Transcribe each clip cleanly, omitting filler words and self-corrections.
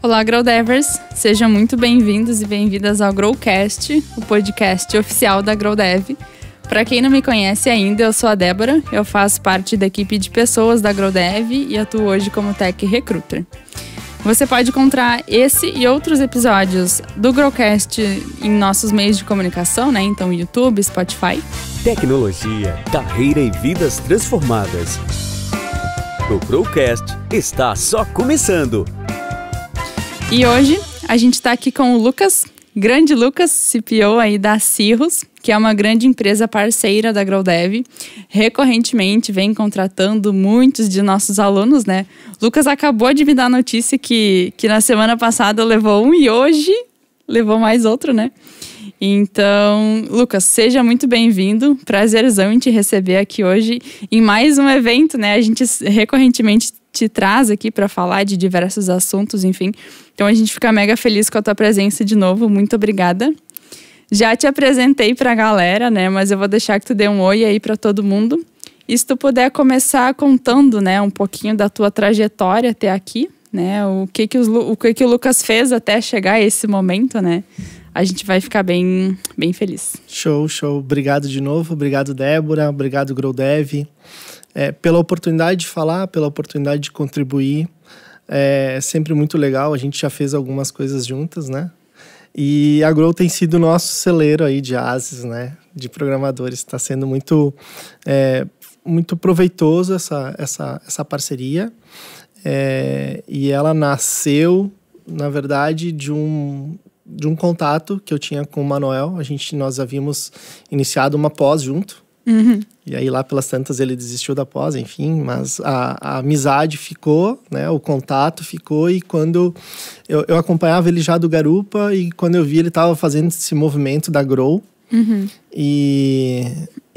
Olá, Growdevers! Sejam muito bem-vindos e bem-vindas ao Growcast, o podcast oficial da Growdev. Para quem não me conhece ainda, eu sou a Débora, eu faço parte da equipe de pessoas da Growdev e atuo hoje como Tech Recruiter. Você pode encontrar esse e outros episódios do Growcast em nossos meios de comunicação, né? Então, YouTube, Spotify. Tecnologia, carreira e vidas transformadas. O Growcast está só começando. E hoje a gente está aqui com o Lucas, grande Lucas, CPO aí da Cirrus, que é uma grande empresa parceira da Growdev. Recorrentemente vem contratando muitos de nossos alunos, né? Lucas acabou de me dar a notícia que na semana passada levou um e hoje levou mais outro, né? Então, Lucas, seja muito bem-vindo. Prazerzão em te receber aqui hoje em mais um evento, né? A gente recorrentemente te traz aqui para falar de diversos assuntos, enfim. Então, a gente fica mega feliz com a tua presença de novo. Muito obrigada. Já te apresentei para a galera, né? Mas eu vou deixar que tu dê um oi aí para todo mundo. E se tu puder começar contando, né, um pouquinho da tua trajetória até aqui, né? O que o Lucas fez até chegar a esse momento, né? A gente vai ficar bem feliz. Show. Obrigado de novo. Obrigado, Débora. Obrigado, Growdev. Pela oportunidade de falar, pela oportunidade de contribuir. É sempre muito legal. A gente já fez algumas coisas juntas, né? E a Grow tem sido o nosso celeiro aí de ases, né? De programadores. Está sendo muito proveitoso essa parceria. E ela nasceu, na verdade, de um contato que eu tinha com o Manuel. Nós havíamos iniciado uma pós junto. Uhum. E aí lá pelas tantas ele desistiu da pós, enfim. Mas a amizade ficou, né? O contato ficou. E quando eu acompanhava ele já do Garupa, e quando eu vi ele estava fazendo esse movimento da Grow. Uhum. E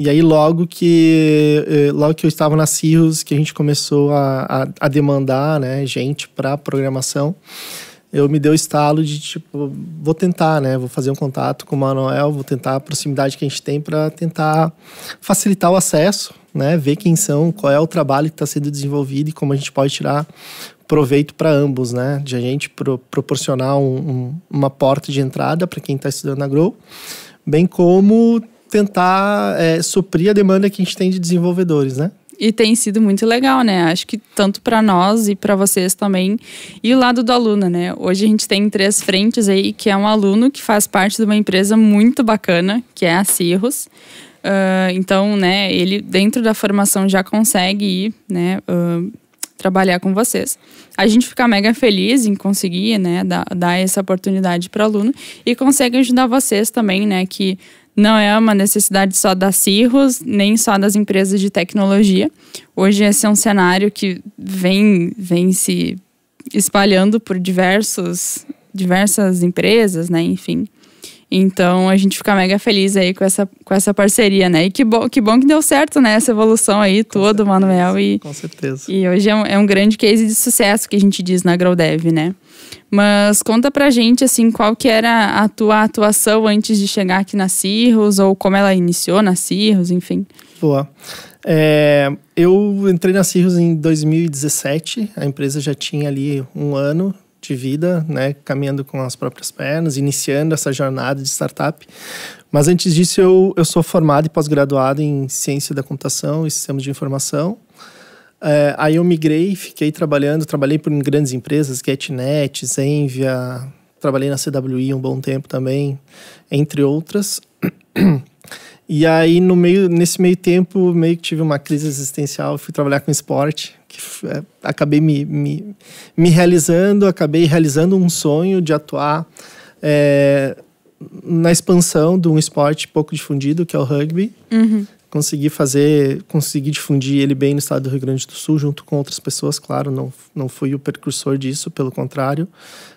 aí logo que eu estava na Cirrus, que a gente começou a demandar, né, gente para programação, eu me dei o estalo de, vou tentar, né? Vou fazer um contato com o Manuel, vou tentar a proximidade que a gente tem para tentar facilitar o acesso, né? Ver quem são, qual é o trabalho que está sendo desenvolvido e como a gente pode tirar proveito para ambos, né? De a gente proporcionar uma porta de entrada para quem está estudando na Grow, bem como tentar suprir a demanda que a gente tem de desenvolvedores, né? E tem sido muito legal, né? Acho que tanto para nós e para vocês também. E o lado do aluno, né? Hoje a gente tem 3 frentes aí, que é um aluno que faz parte de uma empresa muito bacana, que é a Cirrus. Então, né, ele dentro da formação já consegue ir, né, trabalhar com vocês. A gente fica mega feliz em conseguir, né, dar essa oportunidade para o aluno e consegue ajudar vocês também, né, que não é uma necessidade só da Cirrus, nem só das empresas de tecnologia. Hoje esse é um cenário que vem se espalhando por diversas empresas, né? Enfim. Então a gente fica mega feliz aí com essa parceria, né? E que bom que deu certo, né? Essa evolução aí toda, Manuel. Com certeza. E hoje é um grande case de sucesso que a gente diz na Growdev, né? Mas conta pra gente, assim, qual que era a tua atuação antes de chegar aqui na Cirrus, ou como ela iniciou na Cirrus, enfim. Boa. Eu entrei na Cirrus em 2017, a empresa já tinha ali 1 ano de vida, né, caminhando com as próprias pernas, iniciando essa jornada de startup. Mas antes disso, eu sou formado e pós-graduado em Ciência da Computação e Sistemas de Informação. Aí eu migrei, trabalhei por grandes empresas, GetNet, Zenvia, trabalhei na CWI um bom tempo também, entre outras. E aí, nesse meio tempo, meio que tive uma crise existencial, fui trabalhar com esporte, que acabei me realizando, acabei realizando um sonho de atuar na expansão de um esporte pouco difundido, que é o rugby. Uhum. Consegui difundir ele bem no estado do Rio Grande do Sul, junto com outras pessoas, claro, não fui o precursor disso, pelo contrário.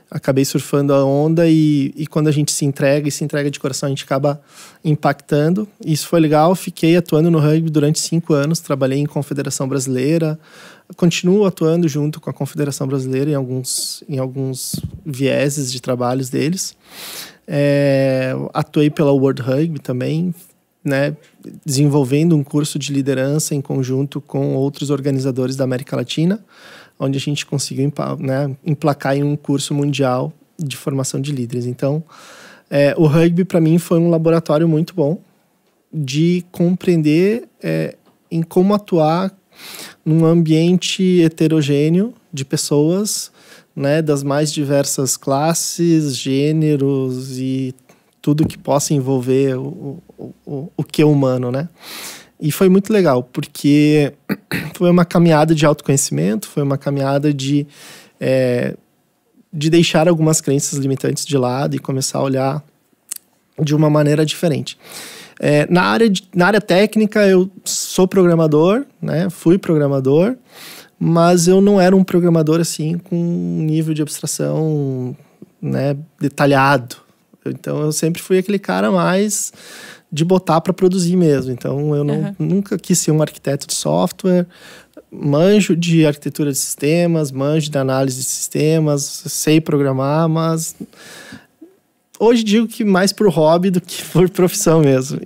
Acabei surfando a onda e quando a gente se entrega de coração, a gente acaba impactando. Isso foi legal, fiquei atuando no rugby durante 5 anos, trabalhei em Confederação Brasileira, continuo atuando junto com a Confederação Brasileira em alguns vieses de trabalhos deles. Atuei pela World Rugby também, né, desenvolvendo um curso de liderança em conjunto com outros organizadores da América Latina, onde a gente conseguiu, né, emplacar em um curso mundial de formação de líderes. Então, o rugby para mim foi um laboratório muito bom de compreender em como atuar num ambiente heterogêneo de pessoas, né, das mais diversas classes, gêneros e tudo que possa envolver o que é humano, né? E foi muito legal, porque foi uma caminhada de autoconhecimento, foi uma caminhada de deixar algumas crenças limitantes de lado e começar a olhar de uma maneira diferente. Na área técnica, eu sou programador, né? Fui programador, mas eu não era um programador assim com um nível de abstração, né, detalhado. Então, eu sempre fui aquele cara mais de botar para produzir mesmo. Então, eu nunca quis ser um arquiteto de software. Manjo de arquitetura de sistemas, manjo de análise de sistemas, sei programar, mas hoje digo que mais por hobby do que por profissão mesmo.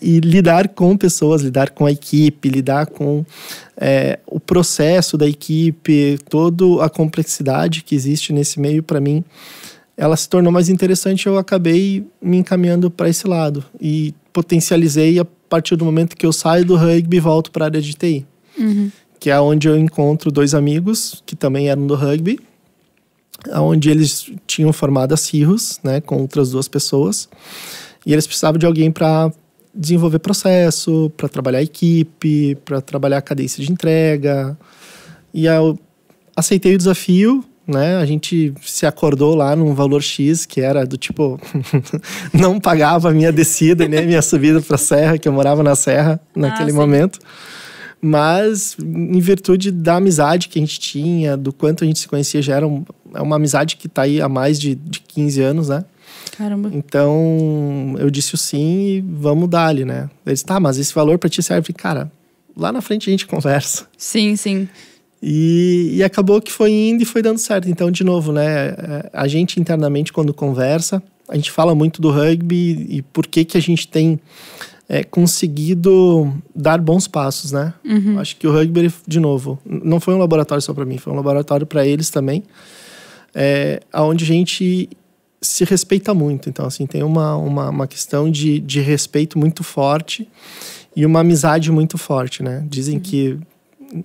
E lidar com pessoas, lidar com a equipe, lidar com o processo da equipe, toda a complexidade que existe nesse meio, para mim, ela se tornou mais interessante. Eu acabei me encaminhando para esse lado e potencializei a partir do momento que eu saio do rugby e volto para a área de TI. Que é onde eu encontro 2 amigos que também eram do rugby, onde eles tinham formado a Cirrus, né, com outras 2 pessoas, e eles precisavam de alguém para desenvolver processo, para trabalhar a equipe, para trabalhar a cadência de entrega. E eu aceitei o desafio, né? A gente se acordou lá num valor X, que era do tipo não pagava a minha descida nem a minha subida para a serra, que eu morava na serra naquele momento. Mas, em virtude da amizade que a gente tinha, do quanto a gente se conhecia, já era uma amizade que está aí há mais de 15 anos, né? Caramba. Então, eu disse o sim e vamos dar-lhe, né? Eles, tá, mas esse valor para ti serve? Cara, lá na frente a gente conversa. Sim, sim. E acabou que foi indo e foi dando certo. Então, de novo, né? A gente internamente, quando conversa, a gente fala muito do rugby e por que a gente tem conseguido dar bons passos, né? Acho que o rugby, de novo, não foi um laboratório só para mim, foi um laboratório para eles também, onde a gente se respeita muito. Então, assim, tem uma questão de respeito muito forte e uma amizade muito forte, né? Dizem que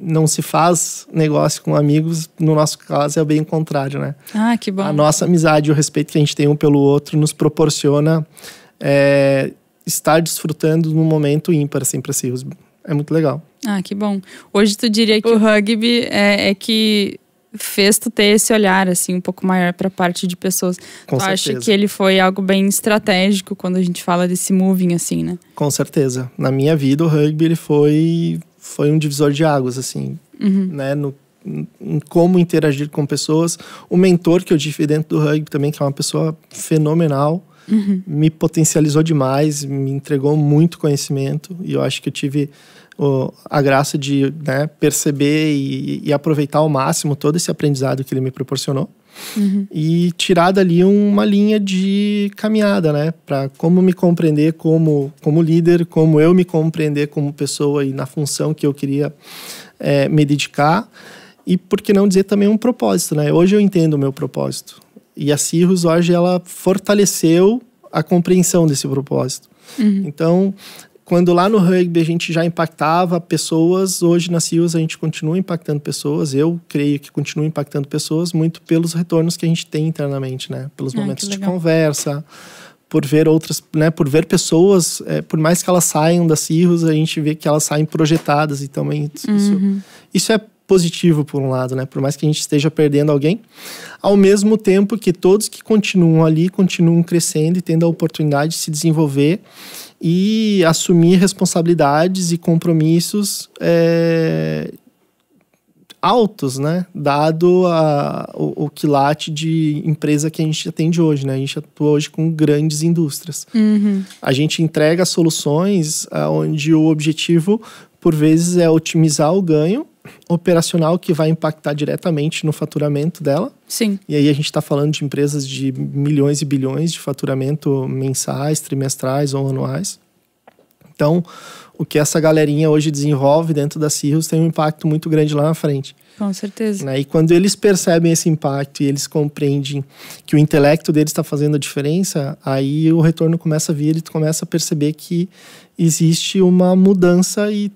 não se faz negócio com amigos, no nosso caso é bem o contrário, né? Ah, que bom. A nossa amizade e o respeito que a gente tem um pelo outro nos proporciona estar desfrutando num momento ímpar, assim, para Cirrus. É muito legal. Ah, que bom. Hoje tu diria que o rugby que fez tu ter esse olhar, assim, um pouco maior para a parte de pessoas. Com tu certeza. acha que ele foi algo bem estratégico quando a gente fala desse moving, assim, né? Com certeza. Na minha vida, o rugby ele foi um divisor de águas, assim, né? Em como interagir com pessoas. O mentor que eu tive dentro do rugby também, que é uma pessoa fenomenal, me potencializou demais, me entregou muito conhecimento, e eu acho que eu tive a graça de, né, perceber e aproveitar ao máximo todo esse aprendizado que ele me proporcionou. E tirar dali uma linha de caminhada, né, para como me compreender como líder, como eu me compreender como pessoa e na função que eu queria me dedicar, e por que não dizer também um propósito, né? Hoje eu entendo o meu propósito. E a Cirrus hoje ela fortaleceu a compreensão desse propósito. Então, quando lá no rugby a gente já impactava pessoas, hoje na Cirrus a gente continua impactando pessoas. Eu creio que continua impactando pessoas muito pelos retornos que a gente tem internamente, né? Pelos momentos de conversa, por ver outras, né? Por ver pessoas, por mais que elas saiam da Cirrus, a gente vê que elas saem projetadas, e também isso é positivo por um lado, né? Por mais que a gente esteja perdendo alguém, ao mesmo tempo que todos que continuam ali, continuam crescendo e tendo a oportunidade de se desenvolver e assumir responsabilidades e compromissos altos, né? Dado o quilate de empresa que a gente atende hoje, né? A gente atua hoje com grandes indústrias. A gente entrega soluções onde o objetivo, por vezes, é otimizar o ganho operacional que vai impactar diretamente no faturamento dela. Sim. E aí a gente está falando de empresas de milhões e bilhões de faturamento mensais, trimestrais ou anuais. Então, o que essa galerinha hoje desenvolve dentro da Cirrus tem um impacto muito grande lá na frente. Com certeza. Né? E quando eles percebem esse impacto e eles compreendem que o intelecto deles está fazendo a diferença, aí o retorno começa a vir e tu começa a perceber que existe uma mudança e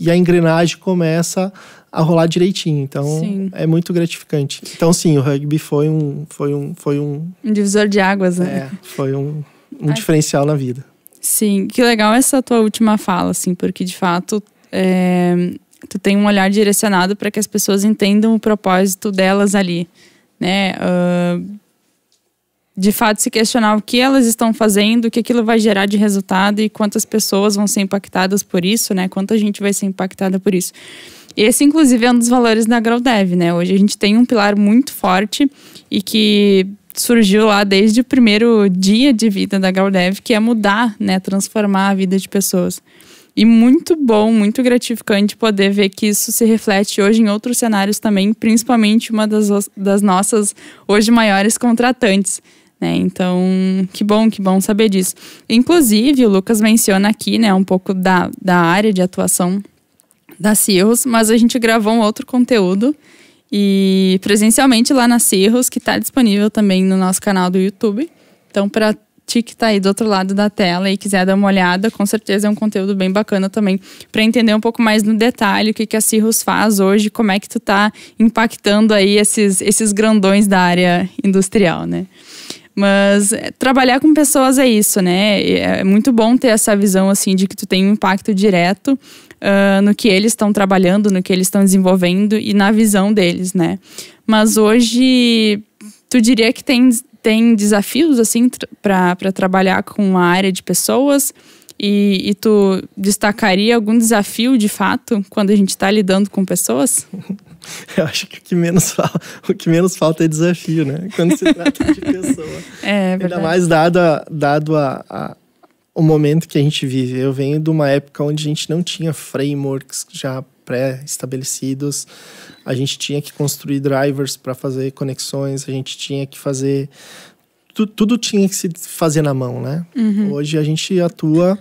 a engrenagem começa a rolar direitinho. Então, sim, é muito gratificante. Então, sim, o rugby foi um divisor de águas, né? Foi um diferencial na vida. Sim, que legal essa tua última fala, assim, porque de fato tu tem um olhar direcionado para que as pessoas entendam o propósito delas ali, né? De fato, se questionar o que elas estão fazendo, o que aquilo vai gerar de resultado e quantas pessoas vão ser impactadas por isso, né? Quanta gente vai ser impactada por isso. Esse, inclusive, é um dos valores da GrowDev, né? Hoje a gente tem um pilar muito forte e que surgiu lá desde o primeiro dia de vida da GrowDev, que é mudar, né? Transformar a vida de pessoas. E muito bom, muito gratificante poder ver que isso se reflete hoje em outros cenários também, principalmente uma das nossas hoje maiores contratantes, né? Então, que bom saber disso. Inclusive, o Lucas menciona aqui, né, um pouco da área de atuação da Cirrus, mas a gente gravou um outro conteúdo e presencialmente lá na Cirrus, que está disponível também no nosso canal do YouTube. Então, para ti que tá aí do outro lado da tela e quiser dar uma olhada, com certeza é um conteúdo bem bacana também, para entender um pouco mais no detalhe o que a Cirrus faz hoje, como é que tu tá impactando aí esses grandões da área industrial, né? Mas trabalhar com pessoas é isso, né? É muito bom ter essa visão, assim, de que tu tem um impacto direto no que eles estão trabalhando, no que eles estão desenvolvendo e na visão deles, né? Mas hoje, tu diria que tem desafios, assim, para trabalhar com a área de pessoas? E tu destacaria algum desafio, de fato, quando a gente está lidando com pessoas? Eu acho que o que menos falta é desafio, né? Quando se trata de pessoa. É verdade. Ainda mais dado o momento que a gente vive. Eu venho de uma época onde a gente não tinha frameworks já pré-estabelecidos. A gente tinha que construir drivers para fazer conexões. A gente tinha que fazer... Tudo tinha que se fazer na mão, né? Uhum. Hoje a gente atua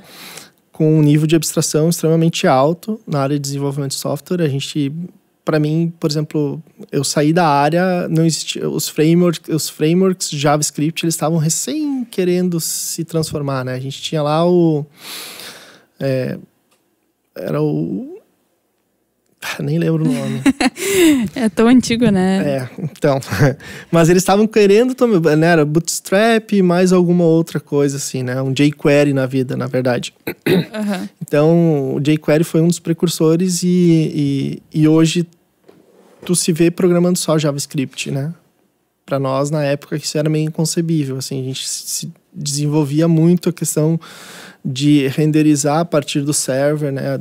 com um nível de abstração extremamente alto na área de desenvolvimento de software. Para mim, por exemplo, eu saí da área, não existia os frameworks JavaScript, eles estavam recém querendo se transformar, né? A gente tinha lá nem lembro o nome. É tão antigo, né? Então. Mas eles estavam querendo também, né? Era Bootstrap e mais alguma outra coisa, assim, né? Um jQuery na vida, na verdade. Uhum. Então, o jQuery foi um dos precursores e hoje tu se vê programando só JavaScript, né? Para nós, na época, isso era meio inconcebível, assim. A gente se desenvolvia muito a questão de renderizar a partir do server, né?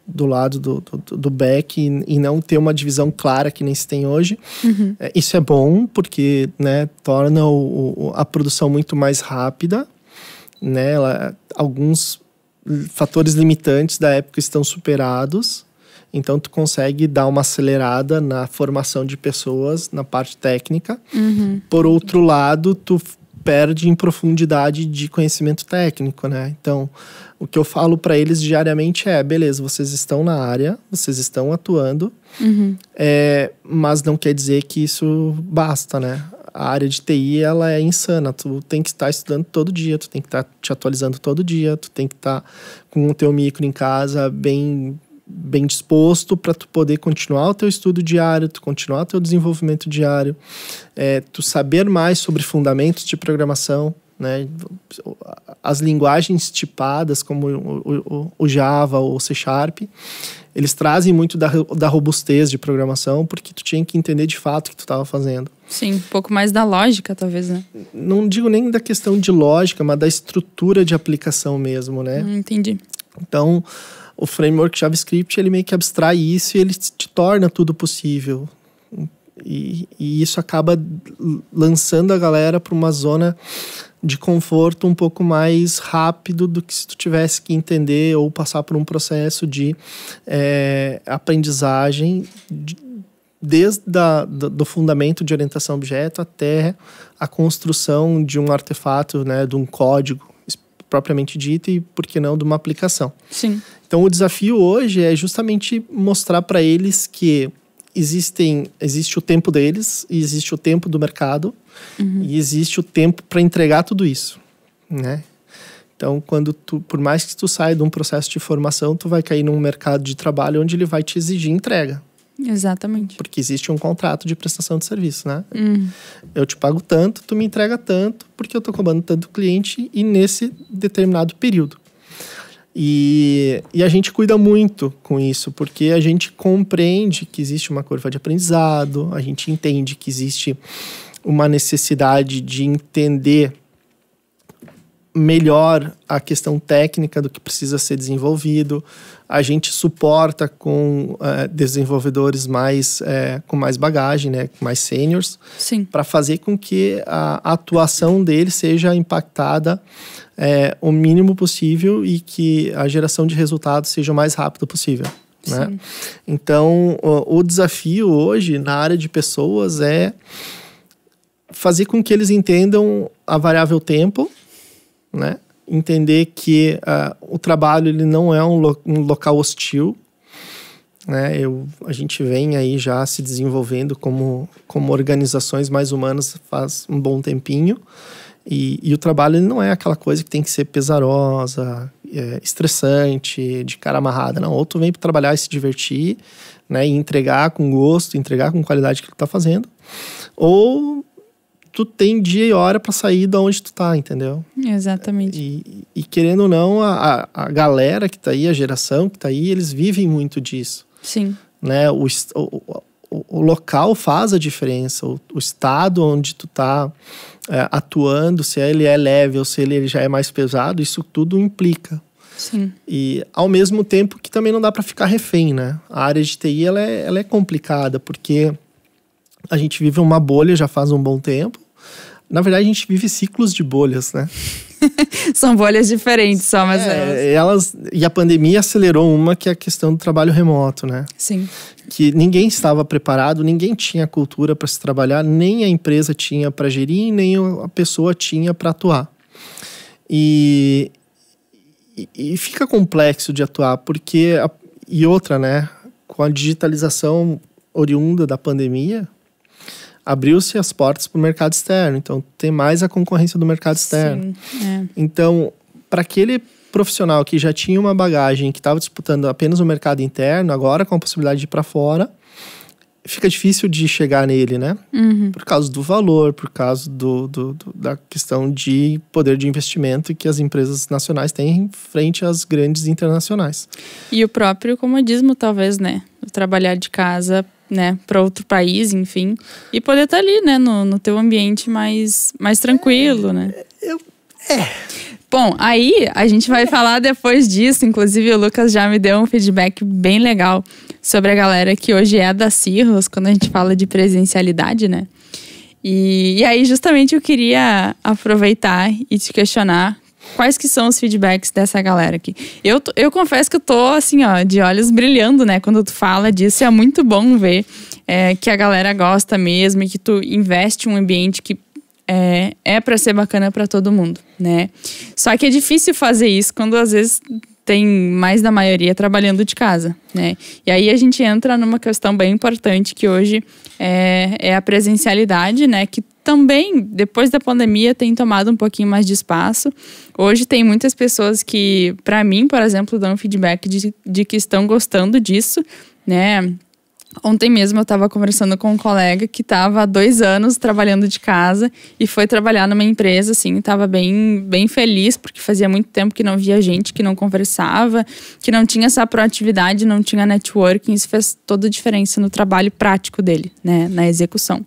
Do lado do back e não ter uma divisão clara que nem se tem hoje. Uhum. Isso é bom porque, né, torna a produção muito mais rápida, né? Alguns fatores limitantes da época estão superados, então tu consegue dar uma acelerada na formação de pessoas na parte técnica. Uhum. Por outro lado, tu perde em profundidade de conhecimento técnico, né? Então, o que eu falo para eles diariamente é, beleza, vocês estão na área, vocês estão atuando, uhum. Mas não quer dizer que isso basta, né? A área de TI, ela é insana, tu tem que estar estudando todo dia, tu tem que estar te atualizando todo dia, tu tem que estar com o teu micro em casa bem disposto para tu poder continuar o teu estudo diário, tu continuar o teu desenvolvimento diário, tu saber mais sobre fundamentos de programação, né? As linguagens tipadas como o Java ou o C#, eles trazem muito da robustez de programação, porque tu tinha que entender de fato o que tu estava fazendo. Sim, um pouco mais da lógica, talvez, né? Não digo nem da questão de lógica, mas da estrutura de aplicação mesmo, né? Entendi. Então, o framework JavaScript, ele meio que abstrai isso e ele te torna tudo possível. E isso acaba lançando a galera para uma zona de conforto um pouco mais rápido do que se tu tivesse que entender ou passar por um processo de aprendizagem desde do fundamento de orientação a objeto até a construção de um artefato, né, de um código propriamente dita e, por que não, de uma aplicação. Sim. Então, o desafio hoje é justamente mostrar para eles que existe o tempo deles, e existe o tempo do mercado, e existe o tempo para entregar tudo isso, né? Então, por mais que tu saia de um processo de formação, tu vai cair num mercado de trabalho onde ele vai te exigir entrega. Exatamente. Porque existe um contrato de prestação de serviço, né? Eu te pago tanto, tu me entrega tanto, porque eu tô cobrando tanto cliente e nesse determinado período. E a gente cuida muito com isso, porque a gente compreende que existe uma curva de aprendizado, a gente entende que existe uma necessidade de entender melhor a questão técnica do que precisa ser desenvolvido. A gente suporta com desenvolvedores com mais bagagem, né, mais seniors, para fazer com que a atuação deles seja impactada o mínimo possível e que a geração de resultados seja o mais rápido possível. Né? Então, o desafio hoje na área de pessoas é fazer com que eles entendam a variável tempo, né? Entender que o trabalho ele não é um local hostil, né? A gente vem aí já se desenvolvendo como organizações mais humanas faz um bom tempinho, e o trabalho ele não é aquela coisa que tem que ser pesarosa, estressante, de cara amarrada, não. Ou tu vem para trabalhar e se divertir, né? E entregar com gosto, entregar com qualidade que tu tá fazendo, ou tu tem dia e hora para sair de onde tu tá, entendeu? Exatamente. E querendo ou não, a galera que tá aí, a geração que tá aí, eles vivem muito disso. Sim. Né? O local faz a diferença, o estado onde tu tá atuando, se ele é leve ou se ele já é mais pesado, isso tudo implica. Sim. E ao mesmo tempo que também não dá para ficar refém, né? A área de TI, ela é complicada, porque a gente vive uma bolha já faz um bom tempo. Na verdade, a gente vive ciclos de bolhas, né? São bolhas diferentes só, mas e a pandemia acelerou uma, que é a questão do trabalho remoto, né? Sim. Que ninguém estava preparado, ninguém tinha cultura para se trabalhar, nem a empresa tinha para gerir, nem a pessoa tinha para atuar. E fica complexo de atuar, porque... E outra, né? Com a digitalização oriunda da pandemia, abriu-se as portas para o mercado externo. Então, tem mais a concorrência do mercado externo. Sim, Então, para aquele profissional que já tinha uma bagagem, que estava disputando apenas o mercado interno, agora com a possibilidade de ir para fora, fica difícil de chegar nele, né? Por causa do valor, por causa da questão de poder de investimento que as empresas nacionais têm frente às grandes internacionais. E o próprio comodismo, talvez, né? Trabalhar de casa, né, para outro país, enfim, e poder estar ali, né, no teu ambiente mais tranquilo, né? Bom, aí a gente vai falar depois disso. Inclusive o Lucas já me deu um feedback bem legal sobre a galera que hoje é da Cirrus, quando a gente fala de presencialidade, né? E aí justamente eu queria aproveitar e te questionar quais que são os feedbacks dessa galera aqui. Eu confesso que eu tô, assim, ó, de olhos brilhando, né? Quando tu fala disso, é muito bom ver que a galera gosta mesmo e que tu investe em um ambiente que é para ser bacana para todo mundo, né? Só que é difícil fazer isso quando, às vezes, tem mais da maioria trabalhando de casa, né? E aí a gente entra numa questão bem importante que hoje é a presencialidade, né? Que também, depois da pandemia, tem tomado um pouquinho mais de espaço. Hoje tem muitas pessoas que, para mim, por exemplo, dão feedback de que estão gostando disso, né? Ontem mesmo eu estava conversando com um colega que estava há 2 anos trabalhando de casa e foi trabalhar numa empresa, assim, estava bem feliz, porque fazia muito tempo que não via gente, que não conversava, que não tinha essa proatividade, não tinha networking. Isso fez toda a diferença no trabalho prático dele, né? Na execução.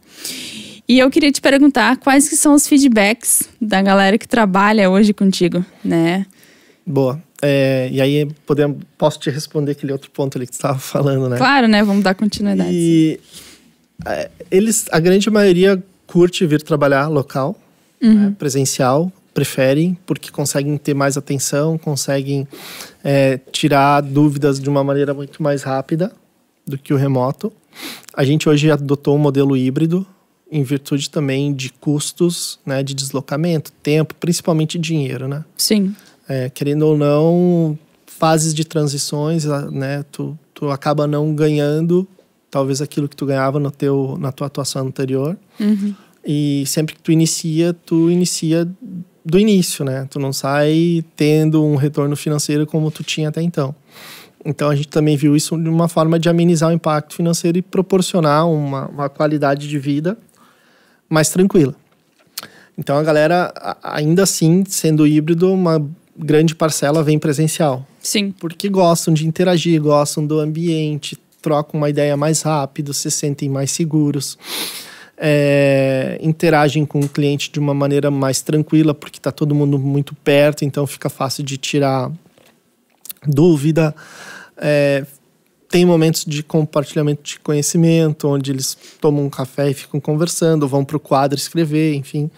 E eu queria te perguntar quais que são os feedbacks da galera que trabalha hoje contigo, né? Boa. E aí posso te responder aquele outro ponto ali que você estava falando, né? Claro, né? Vamos dar continuidade. E a grande maioria curte vir trabalhar local, né? Presencial, preferem, porque conseguem ter mais atenção, conseguem tirar dúvidas de uma maneira muito mais rápida do que o remoto. A gente hoje adotou um modelo híbrido, em virtude também de custos, né, de deslocamento, tempo, principalmente dinheiro, né? Sim. Querendo ou não, fases de transições, né? Tu acaba não ganhando talvez aquilo que tu ganhava na tua atuação anterior. Uhum. E sempre que tu inicia do início, né? Tu não sai tendo um retorno financeiro como tu tinha até então. Então a gente também viu isso de uma forma de amenizar o impacto financeiro e proporcionar uma qualidade de vida mais tranquila. Então a galera, ainda assim, sendo híbrido, uma grande parcela vem presencial. Sim. Porque gostam de interagir, gostam do ambiente, trocam uma ideia mais rápido, se sentem mais seguros. Interagem com o cliente de uma maneira mais tranquila, porque está todo mundo muito perto, então fica fácil de tirar dúvida. Tem momentos de compartilhamento de conhecimento, onde eles tomam um café e ficam conversando, vão para o quadro escrever, enfim.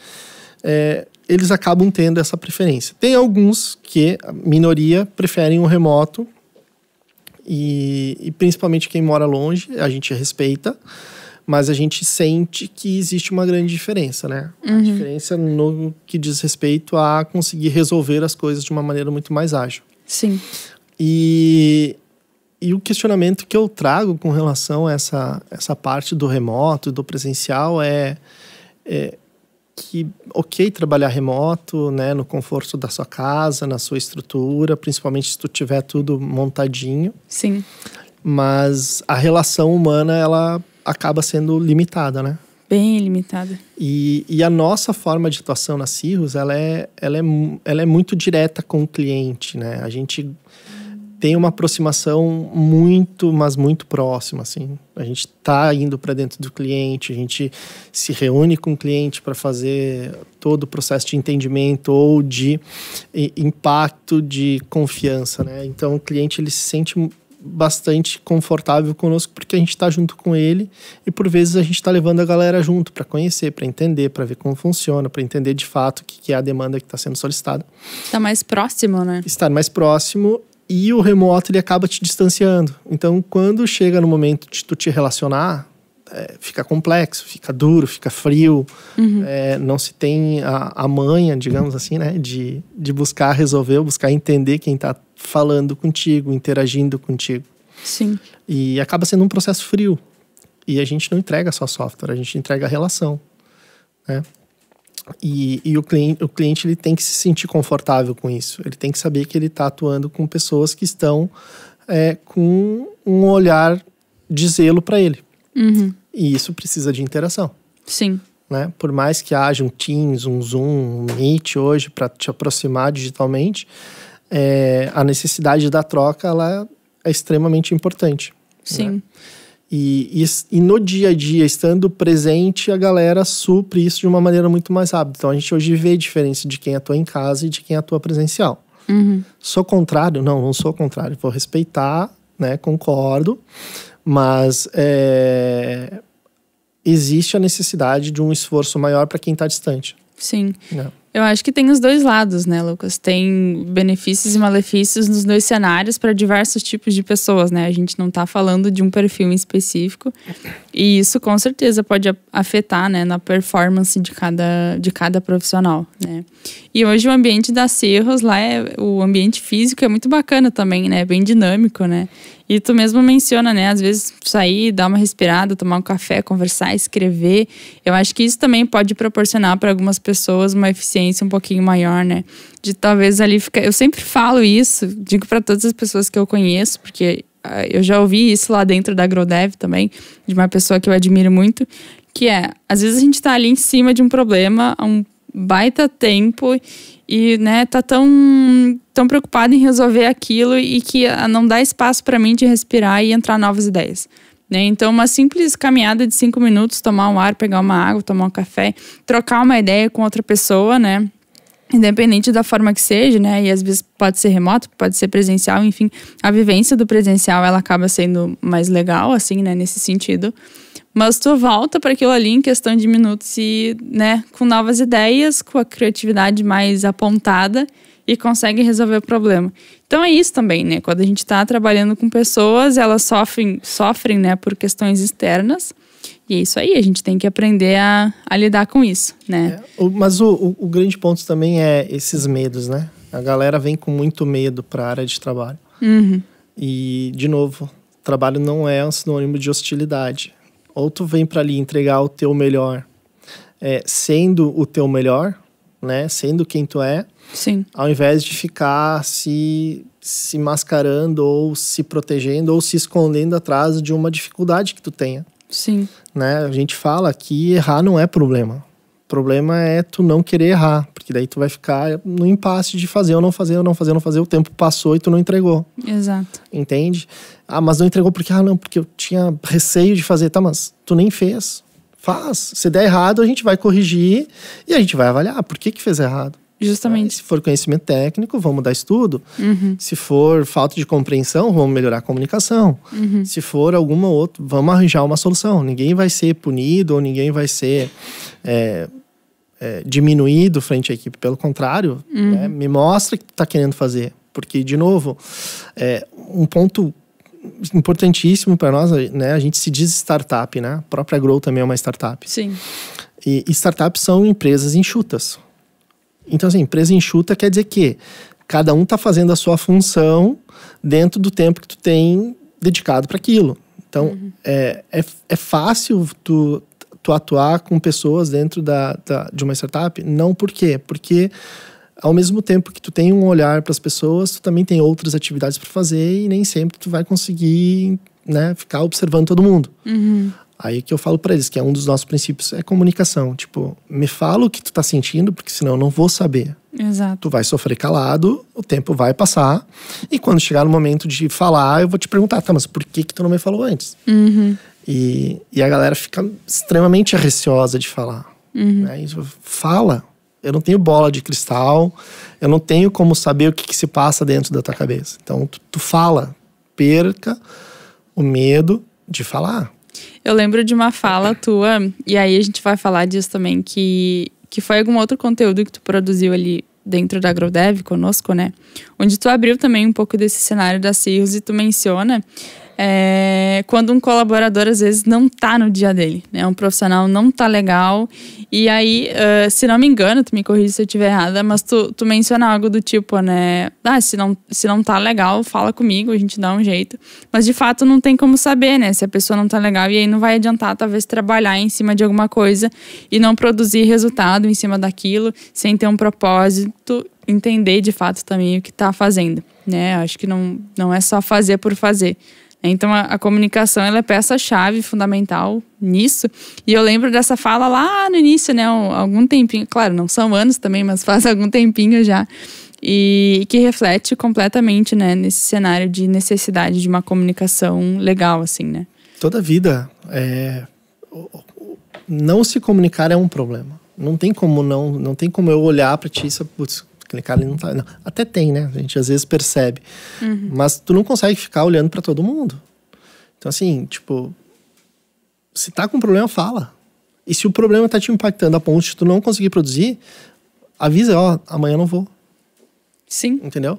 Eles acabam tendo essa preferência. Tem alguns que, a minoria, preferem o remoto, e principalmente quem mora longe, a gente respeita, mas a gente sente que existe uma grande diferença, né? Uhum. A diferença no que diz respeito a conseguir resolver as coisas de uma maneira muito mais ágil. Sim. E o questionamento que eu trago com relação a essa parte do remoto, do presencial, é que, ok, trabalhar remoto, né, no conforto da sua casa, na sua estrutura, principalmente se tu tiver tudo montadinho. Sim. Mas a relação humana, ela acaba sendo limitada, né? Bem limitada. E a nossa forma de atuação na Cirrus, ela é muito direta com o cliente, né? A gente tem uma aproximação muito, mas muito próxima, assim. A gente está indo para dentro do cliente, a gente se reúne com o cliente para fazer todo o processo de entendimento ou de impacto de confiança, né? Então, o cliente, ele se sente bastante confortável conosco porque a gente está junto com ele e, por vezes, a gente está levando a galera junto para conhecer, para entender, para ver como funciona, para entender de fato o que é a demanda que está sendo solicitada. Está mais próximo, né? Estar mais próximo. E o remoto, ele acaba te distanciando. Então, quando chega no momento de tu te relacionar, fica complexo, fica duro, fica frio. Uhum. Não se tem a manha, digamos assim, né? De buscar resolver, buscar entender quem está falando contigo, interagindo contigo. Sim. E acaba sendo um processo frio. E a gente não entrega só software, a gente entrega a relação, né? E o cliente ele tem que se sentir confortável com isso. Ele tem que saber que ele está atuando com pessoas que estão com um olhar de zelo para ele. Uhum. E isso precisa de interação. Sim. Né? Por mais que haja um Teams, um Zoom, um Meet hoje para te aproximar digitalmente, a necessidade da troca ela é extremamente importante. Sim. Né? E no dia a dia, estando presente, a galera supre isso de uma maneira muito mais rápida. Então, a gente hoje vê a diferença de quem atua em casa e de quem atua presencial. Uhum. Sou contrário? Não sou contrário. Vou respeitar, né? Concordo. Mas existe a necessidade de um esforço maior para quem está distante. Sim. Não. Eu acho que tem os dois lados, né, Lucas? Tem benefícios e malefícios nos dois cenários para diversos tipos de pessoas, né? A gente não está falando de um perfil em específico. E isso, com certeza, pode afetar, né, na performance de cada profissional, né? E hoje o ambiente da Cirrus lá, o ambiente físico é muito bacana também, né? Bem dinâmico, né? E tu mesmo menciona, né? Às vezes sair, dar uma respirada, tomar um café, conversar, escrever. Eu acho que isso também pode proporcionar para algumas pessoas uma eficiência um pouquinho maior, né? De talvez ali ficar... Eu sempre falo isso, digo para todas as pessoas que eu conheço, porque eu já ouvi isso lá dentro da GrowDev também, de uma pessoa que eu admiro muito, que às vezes a gente tá ali em cima de um problema há um baita tempo e, né, tá tão preocupado em resolver aquilo e que não dá espaço para mim de respirar e entrar novas ideias, né? Então, uma simples caminhada de 5 minutos, tomar um ar, pegar uma água, tomar um café, trocar uma ideia com outra pessoa, né? Independente da forma que seja, né? E às vezes pode ser remoto, pode ser presencial, enfim. A vivência do presencial, ela acaba sendo mais legal, assim, né? Nesse sentido. Mas tu volta para aquilo ali em questão de minutos e, né, com novas ideias, com a criatividade mais apontada e consegue resolver o problema. Então é isso também, né? Quando a gente está trabalhando com pessoas, elas sofrem, né, por questões externas. E é isso aí, a gente tem que aprender a lidar com isso, né? Mas o grande ponto também é esses medos, né? A galera vem com muito medo para a área de trabalho. E, de novo, trabalho não é um sinônimo de hostilidade. Ou tu vem para ali entregar o teu melhor, sendo o teu melhor, né? Sendo quem tu é. Sim. Ao invés de ficar se mascarando ou se protegendo ou se escondendo atrás de uma dificuldade que tu tenha. Sim. Né? A gente fala que errar não é problema. O problema é tu não querer errar, porque daí tu vai ficar no impasse de fazer ou não fazer, ou não fazer, ou não fazer. O tempo passou e tu não entregou. Exato. Entende? Ah, mas não entregou porque, porque eu tinha receio de fazer. Tá, mas tu nem fez. Faz. Se der errado, a gente vai corrigir e a gente vai avaliar. Por que fez errado? Justamente. Se for conhecimento técnico, vamos mudar estudo. Se for falta de compreensão, vamos melhorar a comunicação. Se for alguma outra, vamos arranjar uma solução. Ninguém vai ser punido ou ninguém vai ser diminuído frente à equipe. Pelo contrário, né, me mostra o que tu tá querendo fazer. Porque, de novo, um ponto importantíssimo para nós, né, a gente se diz startup, né? A própria Grow também é uma startup. Sim. E startups são empresas enxutas. Então, assim, empresa enxuta quer dizer que cada um tá fazendo a sua função dentro do tempo que tu tem dedicado para aquilo. Então, é fácil tu atuar com pessoas dentro de uma startup? Não, por quê? Porque ao mesmo tempo que tu tem um olhar para as pessoas, tu também tem outras atividades para fazer e nem sempre tu vai conseguir, né, ficar observando todo mundo. Aí que eu falo para eles, que é um dos nossos princípios, é comunicação. Tipo, me fala o que tu tá sentindo, porque senão eu não vou saber. Exato. Tu vai sofrer calado, o tempo vai passar, e quando chegar no momento de falar, eu vou te perguntar, tá, mas por que tu não me falou antes? E a galera fica extremamente receosa de falar. Né? Fala. Eu não tenho bola de cristal, eu não tenho como saber o que se passa dentro da tua cabeça. Então, tu fala. Perca o medo de falar. Eu lembro de uma fala tua, e aí a gente vai falar disso também, que foi algum outro conteúdo que tu produziu ali dentro da GrowDev conosco, né? Onde tu abriu também um pouco desse cenário da Cirrus e tu menciona quando um colaborador às vezes não tá no dia dele, né? Um profissional não tá legal. E aí, se não me engano, tu me corrige se eu estiver errada, mas tu menciona algo do tipo, né? Se não tá legal, fala comigo, a gente dá um jeito. Mas de fato não tem como saber, né? Se a pessoa não tá legal, e aí não vai adiantar talvez trabalhar em cima de alguma coisa e não produzir resultado em cima daquilo, sem ter um propósito, entender de fato também o que tá fazendo, né? Acho que não é só fazer por fazer. Então, a comunicação, ela é peça-chave fundamental nisso. E eu lembro dessa fala lá no início, né? Algum tempinho. Claro, não são anos também, mas faz algum tempinho já. E que reflete completamente, né? Nesse cenário de necessidade de uma comunicação legal, assim, né? Toda vida, não se comunicar é um problema. Não tem como eu olhar pra ti e putz, aquele cara ali não tá... Não. Até tem, né? A gente às vezes percebe. Mas tu não consegue ficar olhando pra todo mundo. Então, assim, tipo... Se tá com problema, fala. E se o problema tá te impactando a ponto de tu não conseguir produzir, avisa, amanhã eu não vou. Sim. Entendeu?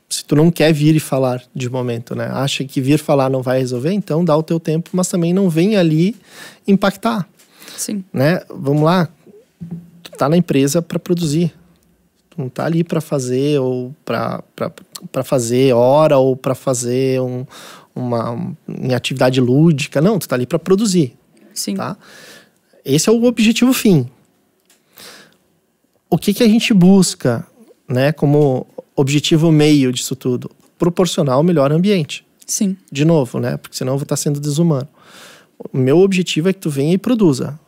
Se tu não quer vir e falar de momento, né? Acha que vir falar não vai resolver, então dá o teu tempo, mas também não vem ali impactar. Sim. Né? Vamos lá. Tu tá na empresa pra produzir. Não tá ali para fazer ou para fazer hora ou para fazer uma atividade lúdica. Não, tu tá ali para produzir. Sim. Tá? Esse é o objetivo fim. O que a gente busca, né, como objetivo meio disso tudo? Proporcionar o melhor ambiente. Sim. De novo, né? Porque senão eu vou estar sendo desumano. O meu objetivo é que tu venha e produza.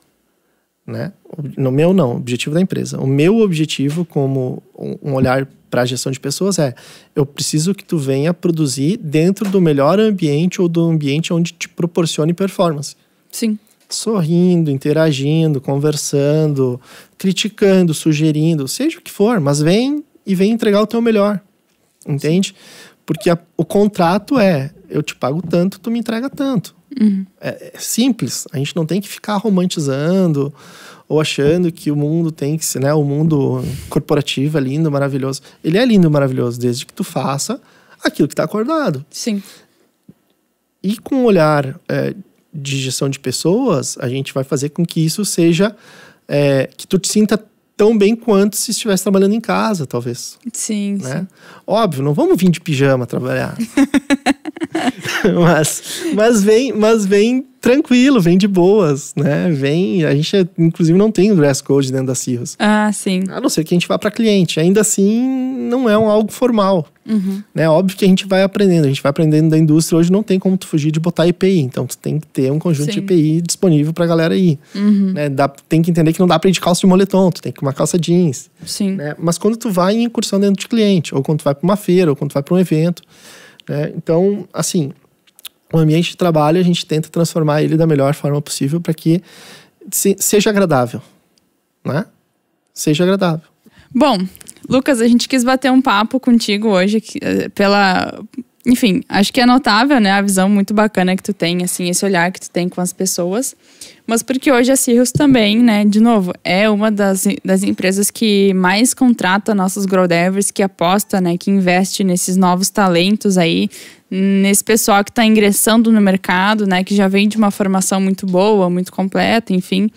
Né? No meu não, o objetivo da empresa. O meu objetivo como um olhar para a gestão de pessoas eu preciso que tu venha produzir dentro do melhor ambiente ou do ambiente onde te proporcione performance. Sim. Sorrindo, interagindo, conversando, criticando, sugerindo, seja o que for, mas vem entregar o teu melhor. Entende? Porque o contrato eu te pago tanto, tu me entrega tanto. É simples, a gente não tem que ficar romantizando ou achando que o mundo tem que ser, né, o mundo corporativo é lindo, maravilhoso. Ele é lindo, maravilhoso, desde que tu faça aquilo que está acordado. Sim. E com o olhar de gestão de pessoas, a gente vai fazer com que isso seja, que tu te sinta tão bem quanto se estivesse trabalhando em casa, talvez. Sim, Né? sim. Óbvio, não vamos vir de pijama trabalhar. mas vem tranquilo, vem de boas, né? A gente, inclusive, não tem o dress code dentro da Cirrus. Ah, sim. A não ser que a gente vá para cliente. Ainda assim, não é algo formal. Né? Óbvio que a gente vai aprendendo da indústria. Hoje não tem como tu fugir de botar EPI. Então, tu tem que ter um conjunto de EPI disponível pra galera ir. Né? Tem que entender que não dá pra ir de calça de moletom. Tu tem que ir com uma calça jeans. Sim. Né? Mas quando tu vai em incursão dentro de cliente, ou quando tu vai pra uma feira, ou quando tu vai pra um evento. Né? Então, assim, o ambiente de trabalho a gente tenta transformar ele da melhor forma possível para que seja agradável. Né? Seja agradável. Bom, Lucas, a gente quis bater um papo contigo hoje enfim, acho que é notável, né, a visão muito bacana que tu tem, assim, esse olhar que tu tem com as pessoas, mas porque hoje a Cirrus também, né, de novo, é uma das empresas que mais contrata nossos Grow Devers, que aposta, né, que investe nesses novos talentos aí, nesse pessoal que está ingressando no mercado, né, que já vem de uma formação muito boa, muito completa, enfim.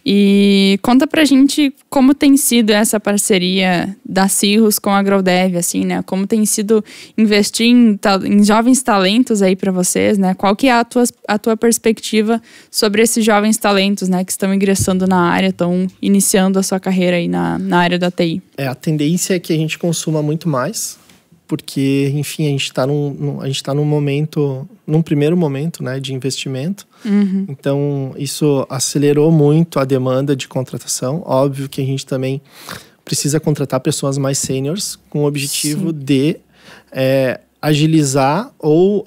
E conta pra gente como tem sido essa parceria da Cirrus com a GrowDev, assim, né? Como tem sido investir em jovens talentos aí pra vocês, né? Qual que é a tua perspectiva sobre esses jovens talentos, né? Que estão ingressando na área, estão iniciando a sua carreira aí na área da TI. A tendência é que a gente consuma muito mais, porque, enfim, a gente está num momento, num primeiro momento, né, de investimento. Então, isso acelerou muito a demanda de contratação. Óbvio que a gente também precisa contratar pessoas mais seniors com o objetivo de agilizar ou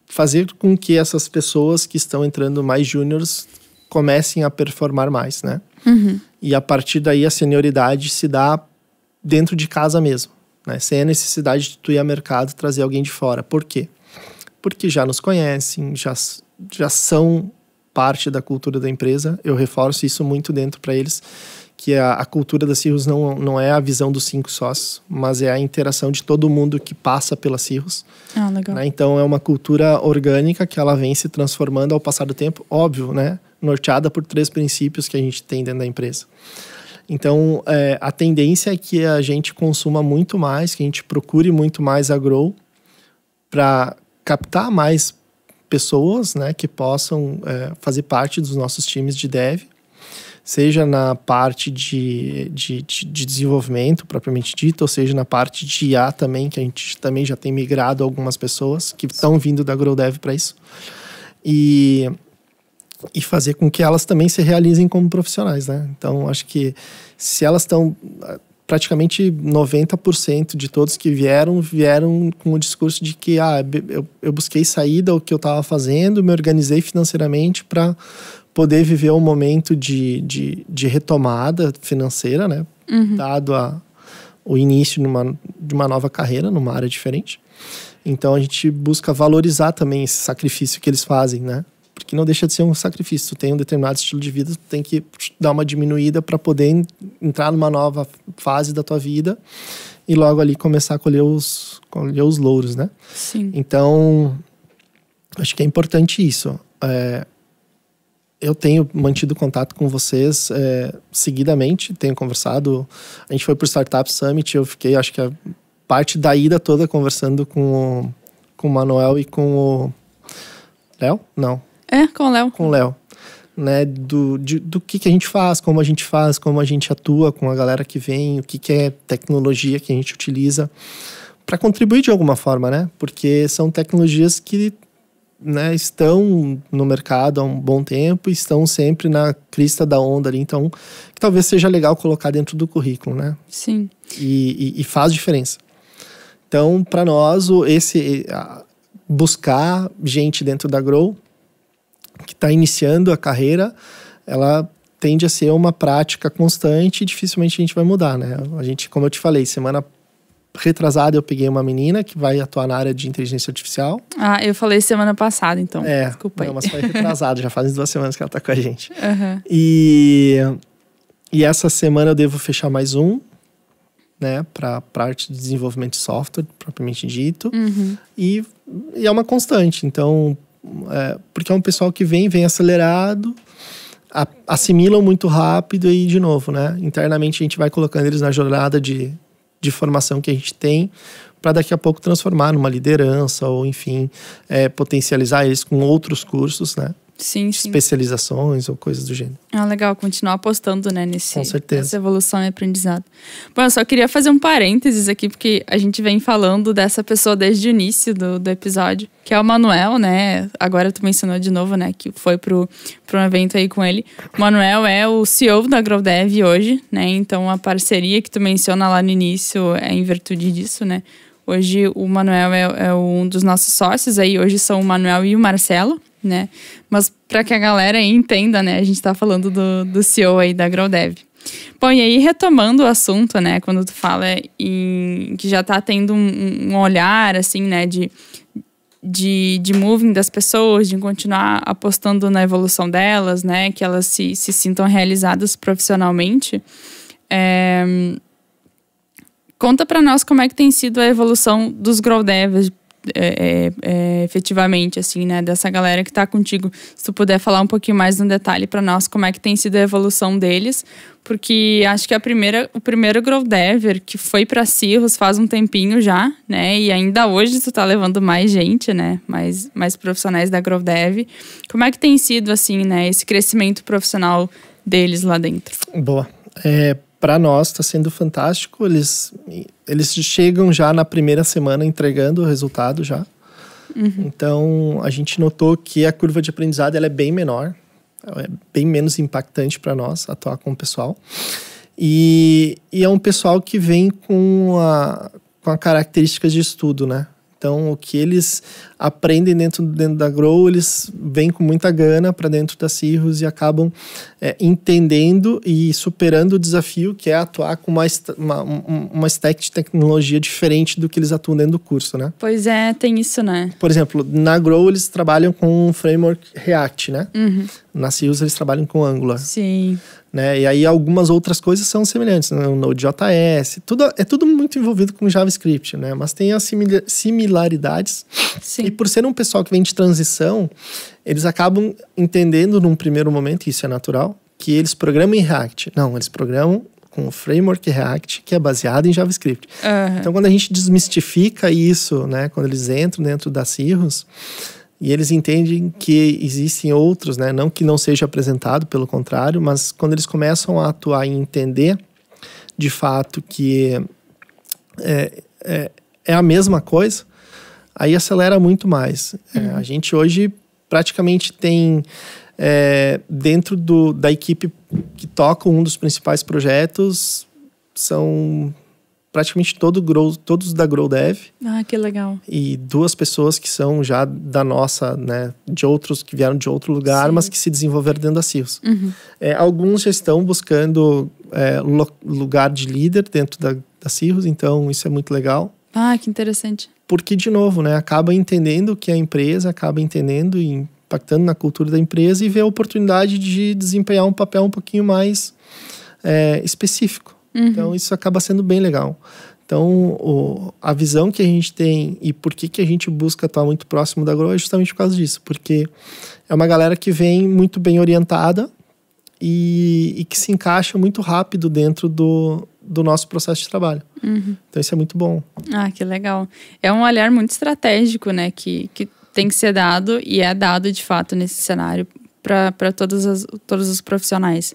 fazer com que essas pessoas que estão entrando mais júniors comecem a performar mais, né? E a partir daí a senioridade se dá dentro de casa mesmo, né? Sem a necessidade de tu ir ao mercado e trazer alguém de fora. Por quê? Porque já nos conhecem, já são parte da cultura da empresa. Eu reforço isso muito dentro para eles, que a cultura da Cirrus não é a visão dos 5 sócios, mas é a interação de todo mundo que passa pela Cirrus. Ah, legal. Né? Então é uma cultura orgânica que ela vem se transformando ao passar do tempo, óbvio, né? Norteada por 3 princípios que a gente tem dentro da empresa. Então, a tendência é que a gente consuma muito mais, que a gente procure muito mais a Grow para captar mais pessoas, né, que possam fazer parte dos nossos times de dev, seja na parte de desenvolvimento propriamente dito, ou seja na parte de IA também, que a gente também já tem migrado algumas pessoas que estão vindo da GrowDev para isso. E fazer com que elas também se realizem como profissionais, né? Então, acho que se elas estão... Praticamente 90% de todos que vieram com o discurso de que eu busquei sair do que eu estava fazendo, me organizei financeiramente para poder viver um momento de retomada financeira, né? Dado o início de uma nova carreira, numa área diferente. Então, a gente busca valorizar também esse sacrifício que eles fazem, né? Porque não deixa de ser um sacrifício. Tu tem um determinado estilo de vida, tu tem que dar uma diminuída para poder entrar numa nova fase da tua vida e logo ali começar a colher os louros, né? Sim. Então, acho que é importante isso. Eu tenho mantido contato com vocês seguidamente, tenho conversado. A gente foi pro Startup Summit, eu fiquei, acho que a parte da ida toda conversando com o Manuel e com o Léo? Não. Com o Léo. Com o Léo. Né, do que a gente faz, como a gente atua com a galera que vem, o que é tecnologia que a gente utiliza para contribuir de alguma forma, né? Porque são tecnologias que, né, estão no mercado há um bom tempo e estão sempre na crista da onda ali, então que talvez seja legal colocar dentro do currículo, né? Sim. E faz diferença. Então, para nós, buscar gente dentro da Grow que está iniciando a carreira, ela tende a ser uma prática constante e dificilmente a gente vai mudar, né? A gente, como eu te falei, semana retrasada eu peguei uma menina que vai atuar na área de inteligência artificial. Eu falei semana passada, então. Desculpa aí. Não, mas foi retrasado, já fazem 2 semanas que ela está com a gente. Uhum. E essa semana eu devo fechar mais um, né, para a parte de desenvolvimento de software, propriamente dito. E é uma constante, então... porque é um pessoal que vem acelerado, assimilam muito rápido e, de novo, né? Internamente a gente vai colocando eles na jornada de formação que a gente tem para daqui a pouco transformar numa liderança ou, enfim, potencializar eles com outros cursos, né? Sim. Especializações ou coisas do gênero. Legal, continuar apostando, né, Com certeza. nessa evolução e aprendizado. Bom, eu só queria fazer um parênteses aqui, porque a gente vem falando dessa pessoa desde o início do episódio, que é o Manuel, né? Agora tu mencionou de novo, né, que foi pro um evento aí com ele. O Manuel é o CEO da GrowDev hoje, né? Então a parceria que tu menciona lá no início é em virtude disso, né? Hoje o Manuel é um dos nossos sócios aí, hoje são o Manuel e o Marcelo, né? Mas para que a galera aí entenda, né? A gente tá falando do CEO aí da GrowDev. Bom, e aí retomando o assunto, né? Quando tu fala que já tá tendo um olhar, assim, né? De moving das pessoas, de continuar apostando na evolução delas, né? Que elas se sintam realizadas profissionalmente. Conta para nós como é que tem sido a evolução dos GrowDevs, efetivamente, assim, né? Dessa galera que tá contigo. Se tu puder falar um pouquinho mais no detalhe para nós como é que tem sido a evolução deles. Porque acho que o primeiro GrowDever que foi para Cirrus faz um tempinho já, né? E ainda hoje tu tá levando mais gente, né? Mais profissionais da GrowDev. Como é que tem sido, assim, né? Esse crescimento profissional deles lá dentro? Boa. Para nós está sendo fantástico. Eles chegam já na primeira semana entregando o resultado já. Então, a gente notou que a curva de aprendizado ela é bem menor. É bem menos impactante para nós atuar com o pessoal. E é um pessoal que vem com características de estudo, né? Então, o que eles aprendem dentro da Grow, eles vêm com muita gana para dentro da Cirrus e acabam entendendo e superando o desafio que é atuar com uma stack de tecnologia diferente do que eles atuam dentro do curso, né? Pois é, tem isso, né? Por exemplo, na Grow eles trabalham com um framework React, né? Na Cirrus eles trabalham com Angular. Sim. Né? E aí algumas outras coisas são semelhantes, né? O Node.js, é tudo muito envolvido com JavaScript, né? Mas tem as similaridades. Sim. E por ser um pessoal que vem de transição, eles acabam entendendo num primeiro momento, e isso é natural, que eles programam em React. Não, eles programam com o framework React, que é baseado em JavaScript. Então, quando a gente desmistifica isso, né? Quando eles entram dentro da Cirrus, e eles entendem que existem outros, né? Não que não seja apresentado, pelo contrário, mas quando eles começam a atuar e entender, de fato, que é a mesma coisa, aí acelera muito mais. A gente hoje praticamente tem, dentro da equipe que toca um dos principais projetos, são praticamente todos da GrowDev. Ah, que legal. E 2 pessoas que são já da nossa, né, de outros, que vieram de outro lugar, mas que se desenvolveram dentro da Cirrus. Alguns já estão buscando lugar de líder dentro da Cirrus, então isso é muito legal. Ah, que interessante. Porque, de novo, né, acaba entendendo o que é a empresa, acaba entendendo e impactando na cultura da empresa e vê a oportunidade de desempenhar um papel um pouquinho mais específico. Então, isso acaba sendo bem legal. Então, a visão que a gente tem e por que a gente busca estar muito próximo da Grow é justamente por causa disso. Porque é uma galera que vem muito bem orientada e que se encaixa muito rápido dentro do nosso processo de trabalho. Então, isso é muito bom. Ah, que legal. É um olhar muito estratégico, né? Que tem que ser dado e é dado, de fato, nesse cenário para todos os profissionais.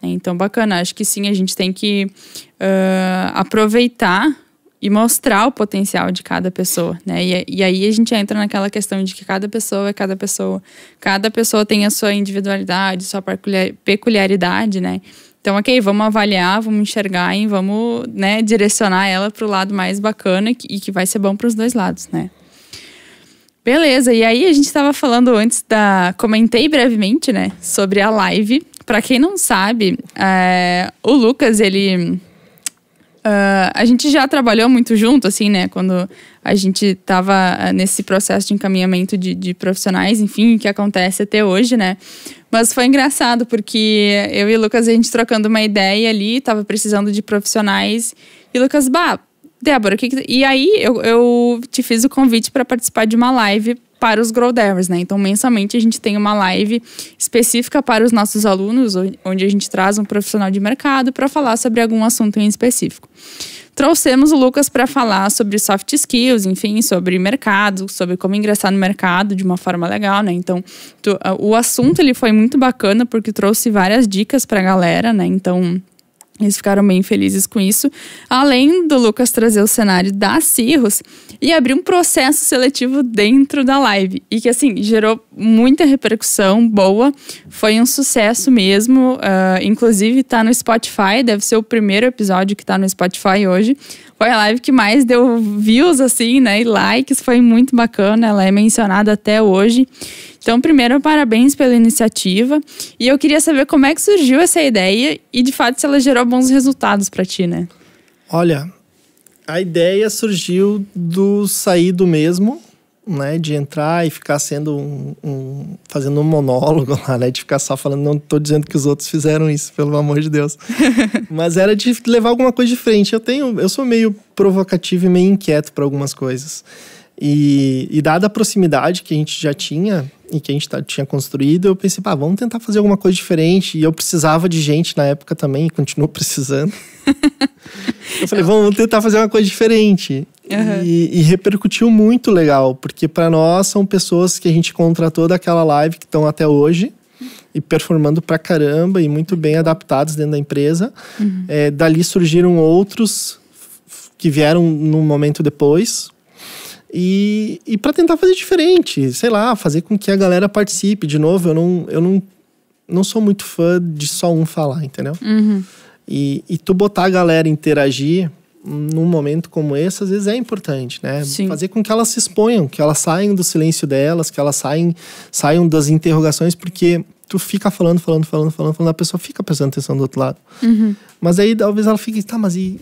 Então, bacana. Acho que sim, a gente tem que aproveitar e mostrar o potencial de cada pessoa, né? E aí a gente entra naquela questão de que cada pessoa é cada pessoa. Cada pessoa tem a sua individualidade, sua peculiaridade, né? Então, ok, vamos avaliar, vamos enxergar e vamos, né, direcionar ela para o lado mais bacana e que vai ser bom para os 2 lados, né? Beleza, e aí a gente estava falando antes comentei brevemente, né, sobre a live. Para quem não sabe, o Lucas, ele... a gente já trabalhou muito junto, assim, né? Quando a gente estava nesse processo de encaminhamento de profissionais, enfim, que acontece até hoje, né? Mas foi engraçado, porque eu e o Lucas, a gente trocando uma ideia ali, tava precisando de profissionais. E o Lucas, Débora, e aí eu te fiz o convite para participar de uma live para os Growdevers, né? Então, mensalmente, a gente tem uma live específica para os nossos alunos, onde a gente traz um profissional de mercado para falar sobre algum assunto em específico. Trouxemos o Lucas para falar sobre soft skills, enfim, sobre mercado, sobre como ingressar no mercado de uma forma legal, né? Então, o assunto ele foi muito bacana porque trouxe várias dicas para a galera, né? Então, eles ficaram bem felizes com isso. Além do Lucas trazer o cenário da Cirrus e abrir um processo seletivo dentro da live. E que, assim, gerou muita repercussão boa. Foi um sucesso mesmo. Inclusive, tá no Spotify. Deve ser o primeiro episódio que tá no Spotify hoje. Foi a live que mais deu views, assim, né? E likes. Foi muito bacana. Ela é mencionada até hoje. Então, primeiro, parabéns pela iniciativa. E eu queria saber como é que surgiu essa ideia e, de fato, se ela gerou bons resultados para ti, né? Olha, a ideia surgiu do sair do mesmo, né? De entrar e ficar sendo fazendo um monólogo lá, né? De ficar só falando, não tô dizendo que os outros fizeram isso, pelo amor de Deus. Mas era de levar alguma coisa de frente. Eu sou meio provocativo e meio inquieto para algumas coisas. E dada a proximidade que a gente já tinha e que a gente tinha construído, eu pensei, vamos tentar fazer alguma coisa diferente. E eu precisava de gente na época também, e continuo precisando. Eu falei, vamos tentar fazer uma coisa diferente. Uhum. E repercutiu muito legal, porque para nós são pessoas que a gente contratou daquela live que estão até hoje e performando pra caramba e muito bem adaptados dentro da empresa. Uhum. Dali surgiram outros que vieram num momento depois. E para tentar fazer diferente, sei lá, fazer com que a galera participe. De novo, eu não sou muito fã de só um falar, entendeu? Uhum. E tu botar a galera interagir num momento como esse, às vezes é importante, né? Sim. Fazer com que elas se exponham, que elas saiam do silêncio delas, que elas saiam das interrogações, porque tu fica falando, a pessoa fica prestando atenção do outro lado. Uhum. Mas aí talvez ela fique, mas e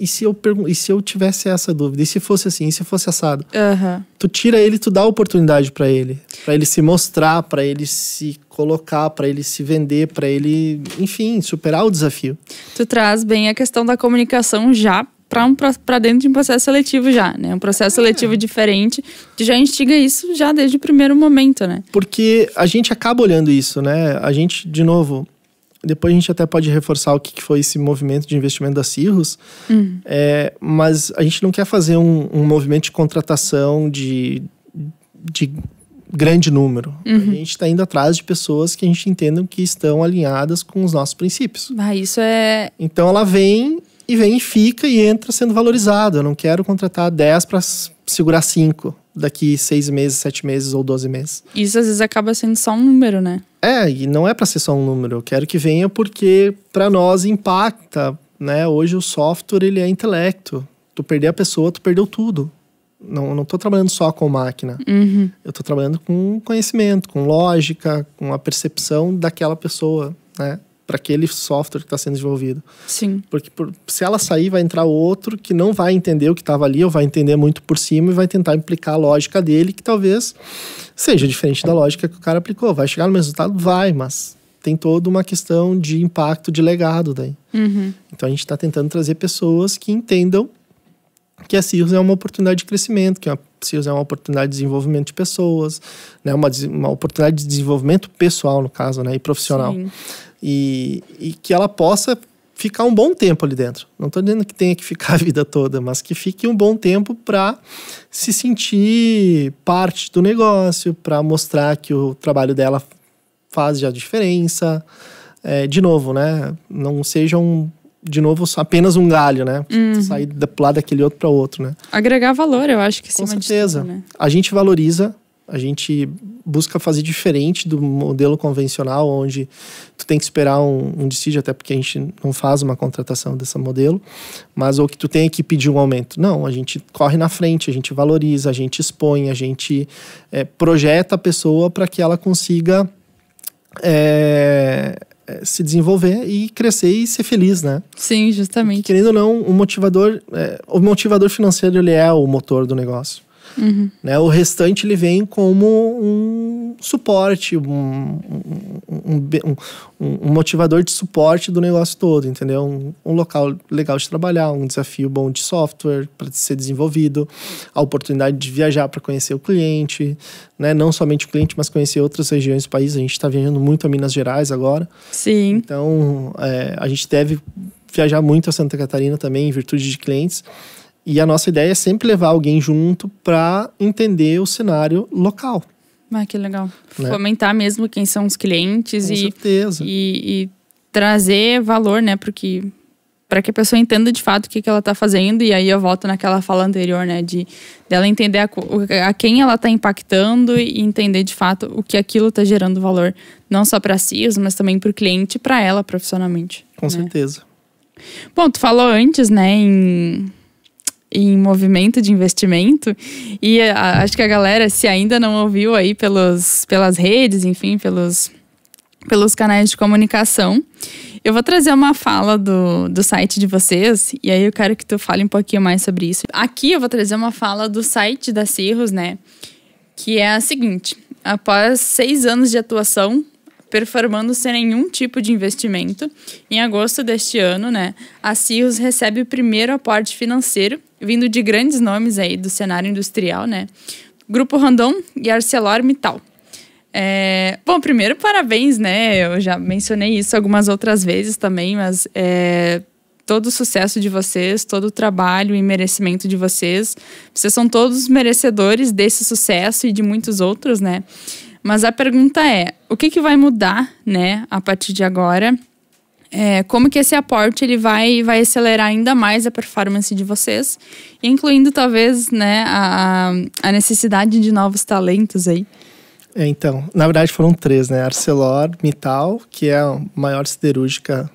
se eu tivesse essa dúvida? E se fosse assim? E se fosse assado? Uhum. Tu tira ele, tu dá oportunidade para ele se mostrar, para ele se colocar, para ele se vender, para ele, enfim, superar o desafio. Tu traz bem a questão da comunicação já para dentro de um processo seletivo já, né? Um processo seletivo diferente, que já instiga isso já desde o primeiro momento, né? Porque a gente acaba olhando isso, né? A gente, de novo, depois a gente até pode reforçar o que foi esse movimento de investimento da Cirrus, mas a gente não quer fazer um movimento de contratação de grande número. Uhum. A gente está indo atrás de pessoas que a gente entenda que estão alinhadas com os nossos princípios. Isso é... Então ela vem e fica e entra sendo valorizado. Eu não quero contratar 10 para segurar 5 daqui 6 meses, 7 meses ou 12 meses. Isso às vezes acaba sendo só um número, né? E não é para ser só um número. Eu quero que venha porque para nós impacta, né? Hoje o software, ele é intelecto. Tu perder a pessoa, tu perdeu tudo. Não tô trabalhando só com máquina. Uhum. Eu tô trabalhando com conhecimento, com lógica, com a percepção daquela pessoa, né? Para aquele software que está sendo desenvolvido. Sim. Porque se ela sair, vai entrar outro que não vai entender o que estava ali, ou vai entender muito por cima e vai tentar implicar a lógica dele, que talvez seja diferente da lógica que o cara aplicou. Vai chegar no mesmo resultado? Vai, mas tem toda uma questão de impacto de legado daí. Uhum. Então a gente está tentando trazer pessoas que entendam que a Cirrus é uma oportunidade de crescimento, que a Cirrus é uma oportunidade de desenvolvimento de pessoas, né? Uma oportunidade de desenvolvimento pessoal, no caso, né? E profissional. Sim. E que ela possa ficar um bom tempo ali dentro. Não estou dizendo que tenha que ficar a vida toda, mas que fique um bom tempo para se sentir parte do negócio, para mostrar que o trabalho dela faz já diferença. De novo, né? Não seja apenas um galho, né? Uhum. Sair do lado daquele outro para outro, né? Agregar valor, eu acho que com certeza. Tudo, né? A gente valoriza, a gente busca fazer diferente do modelo convencional, onde tu tem que esperar um dissídio, até porque a gente não faz uma contratação desse modelo, mas ou que tu tenha que pedir um aumento. Não, a gente corre na frente, a gente valoriza, a gente expõe, a gente projeta a pessoa para que ela consiga se desenvolver e crescer e ser feliz, né? Sim, justamente. Porque, querendo ou não, o motivador financeiro, ele é o motor do negócio. Uhum. Né? O restante, ele vem como um suporte, um motivador de suporte do negócio todo, entendeu? Um local legal de trabalhar, um desafio bom de software para ser desenvolvido, a oportunidade de viajar para conhecer o cliente, né? Não somente o cliente, mas conhecer outras regiões do país. A gente está viajando muito a Minas Gerais agora. Sim. Então, a gente deve viajar muito a Santa Catarina também, em virtude de clientes. E a nossa ideia é sempre levar alguém junto para entender o cenário local. Ah, que legal. Né? Fomentar mesmo quem são os clientes. Com certeza. E trazer valor, né? Para que a pessoa entenda de fato o que ela está fazendo. E aí eu volto naquela fala anterior, né? Dela entender a quem ela está impactando e entender de fato o que aquilo está gerando valor. Não só para si, mas também para o cliente e para ela profissionalmente. Com certeza. Bom, tu falou antes, né? Em movimento de investimento, e acho que a galera, se ainda não ouviu aí pelas redes, enfim, pelos canais de comunicação, eu vou trazer uma fala do site de vocês, e aí eu quero que tu fale um pouquinho mais sobre isso. Aqui eu vou trazer uma fala do site da Cirrus, né, que é a seguinte: após 6 anos de atuação, performando sem nenhum tipo de investimento, em agosto deste ano, né, a Cirrus recebe o primeiro aporte financeiro, vindo de grandes nomes aí do cenário industrial, né, Grupo Randon e ArcelorMittal. Bom, primeiro, parabéns, né, eu já mencionei isso algumas outras vezes também, mas todo o sucesso de vocês, todo o trabalho e merecimento de vocês são todos merecedores desse sucesso e de muitos outros, né. Mas a pergunta é, o que vai mudar, né, a partir de agora? Como que esse aporte ele vai acelerar ainda mais a performance de vocês, incluindo talvez, né, a necessidade de novos talentos aí? Então, na verdade foram 3, né? ArcelorMittal, que é a maior siderúrgica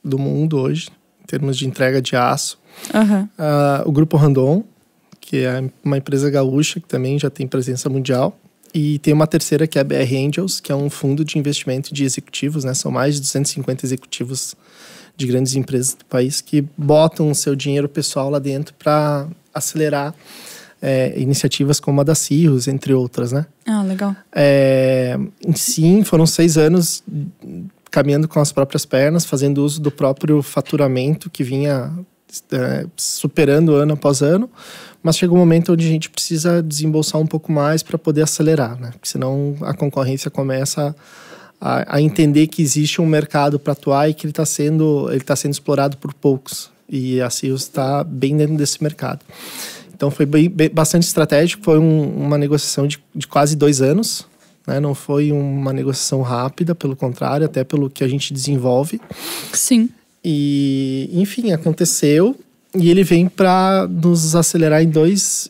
do mundo hoje, em termos de entrega de aço. Uhum. O Grupo Randon, que é uma empresa gaúcha, que também já tem presença mundial. E tem uma terceira que é a BR Angels, que é um fundo de investimento de executivos, né? São mais de 250 executivos de grandes empresas do país que botam o seu dinheiro pessoal lá dentro para acelerar iniciativas como a da Cirrus, entre outras, né? Ah, legal. Sim, foram 6 anos caminhando com as próprias pernas, fazendo uso do próprio faturamento que vinha superando ano após ano. Mas chega um momento onde a gente precisa desembolsar um pouco mais para poder acelerar, né? Porque senão a concorrência começa a entender que existe um mercado para atuar e que ele tá sendo explorado por poucos. E a Cirrus está bem dentro desse mercado. Então foi bastante estratégico, foi uma negociação de quase 2 anos. Né? Não foi uma negociação rápida, pelo contrário, até pelo que a gente desenvolve. Sim. E, enfim, aconteceu. E ele vem para nos acelerar em dois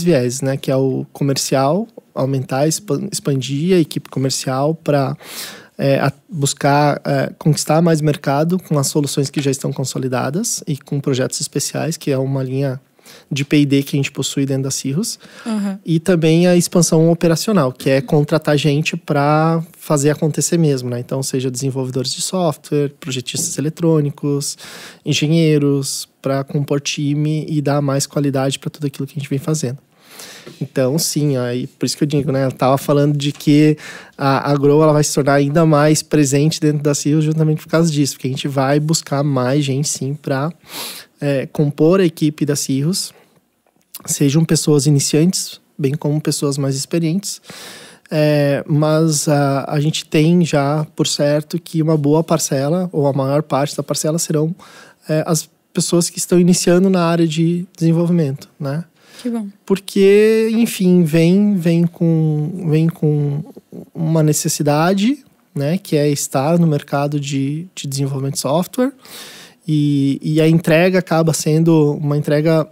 viés, né? Que é o comercial, aumentar, expandir a equipe comercial para buscar conquistar mais mercado com as soluções que já estão consolidadas e com projetos especiais, que é uma linha de P&D que a gente possui dentro da Cirrus. Uhum. E também a expansão operacional, que é contratar gente para fazer acontecer mesmo, né? Então, seja desenvolvedores de software, projetistas eletrônicos, engenheiros, para compor time e dar mais qualidade para tudo aquilo que a gente vem fazendo. Então, sim, aí, por isso que eu digo, né? Eu estava falando de que a Grow ela vai se tornar ainda mais presente dentro da Cirrus justamente por causa disso, porque a gente vai buscar mais gente, sim, para compor a equipe da Cirrus, sejam pessoas iniciantes, bem como pessoas mais experientes, mas a gente tem já por certo que uma boa parcela, ou a maior parte da parcela, serão as pessoas que estão iniciando na área de desenvolvimento, né? Que bom. Porque, enfim, vem com uma necessidade, né, que é estar no mercado de desenvolvimento de software. E a entrega acaba sendo uma entrega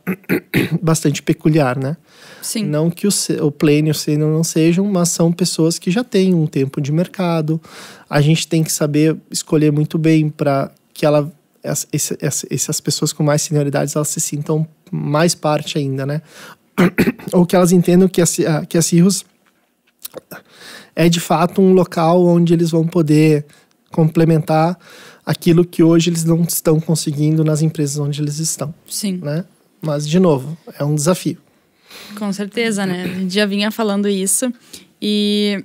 bastante peculiar, né? Sim. Não que o pleno e o sênior não sejam, mas são pessoas que já têm um tempo de mercado. A gente tem que saber escolher muito bem para que essas pessoas com mais senioridades elas se sintam mais parte ainda, né? Ou que elas entendam que a Cirrus é de fato um local onde eles vão poder complementar aquilo que hoje eles não estão conseguindo nas empresas onde eles estão. Sim. Né? Mas, de novo, é um desafio. Com certeza, né? A gente já vinha falando isso. E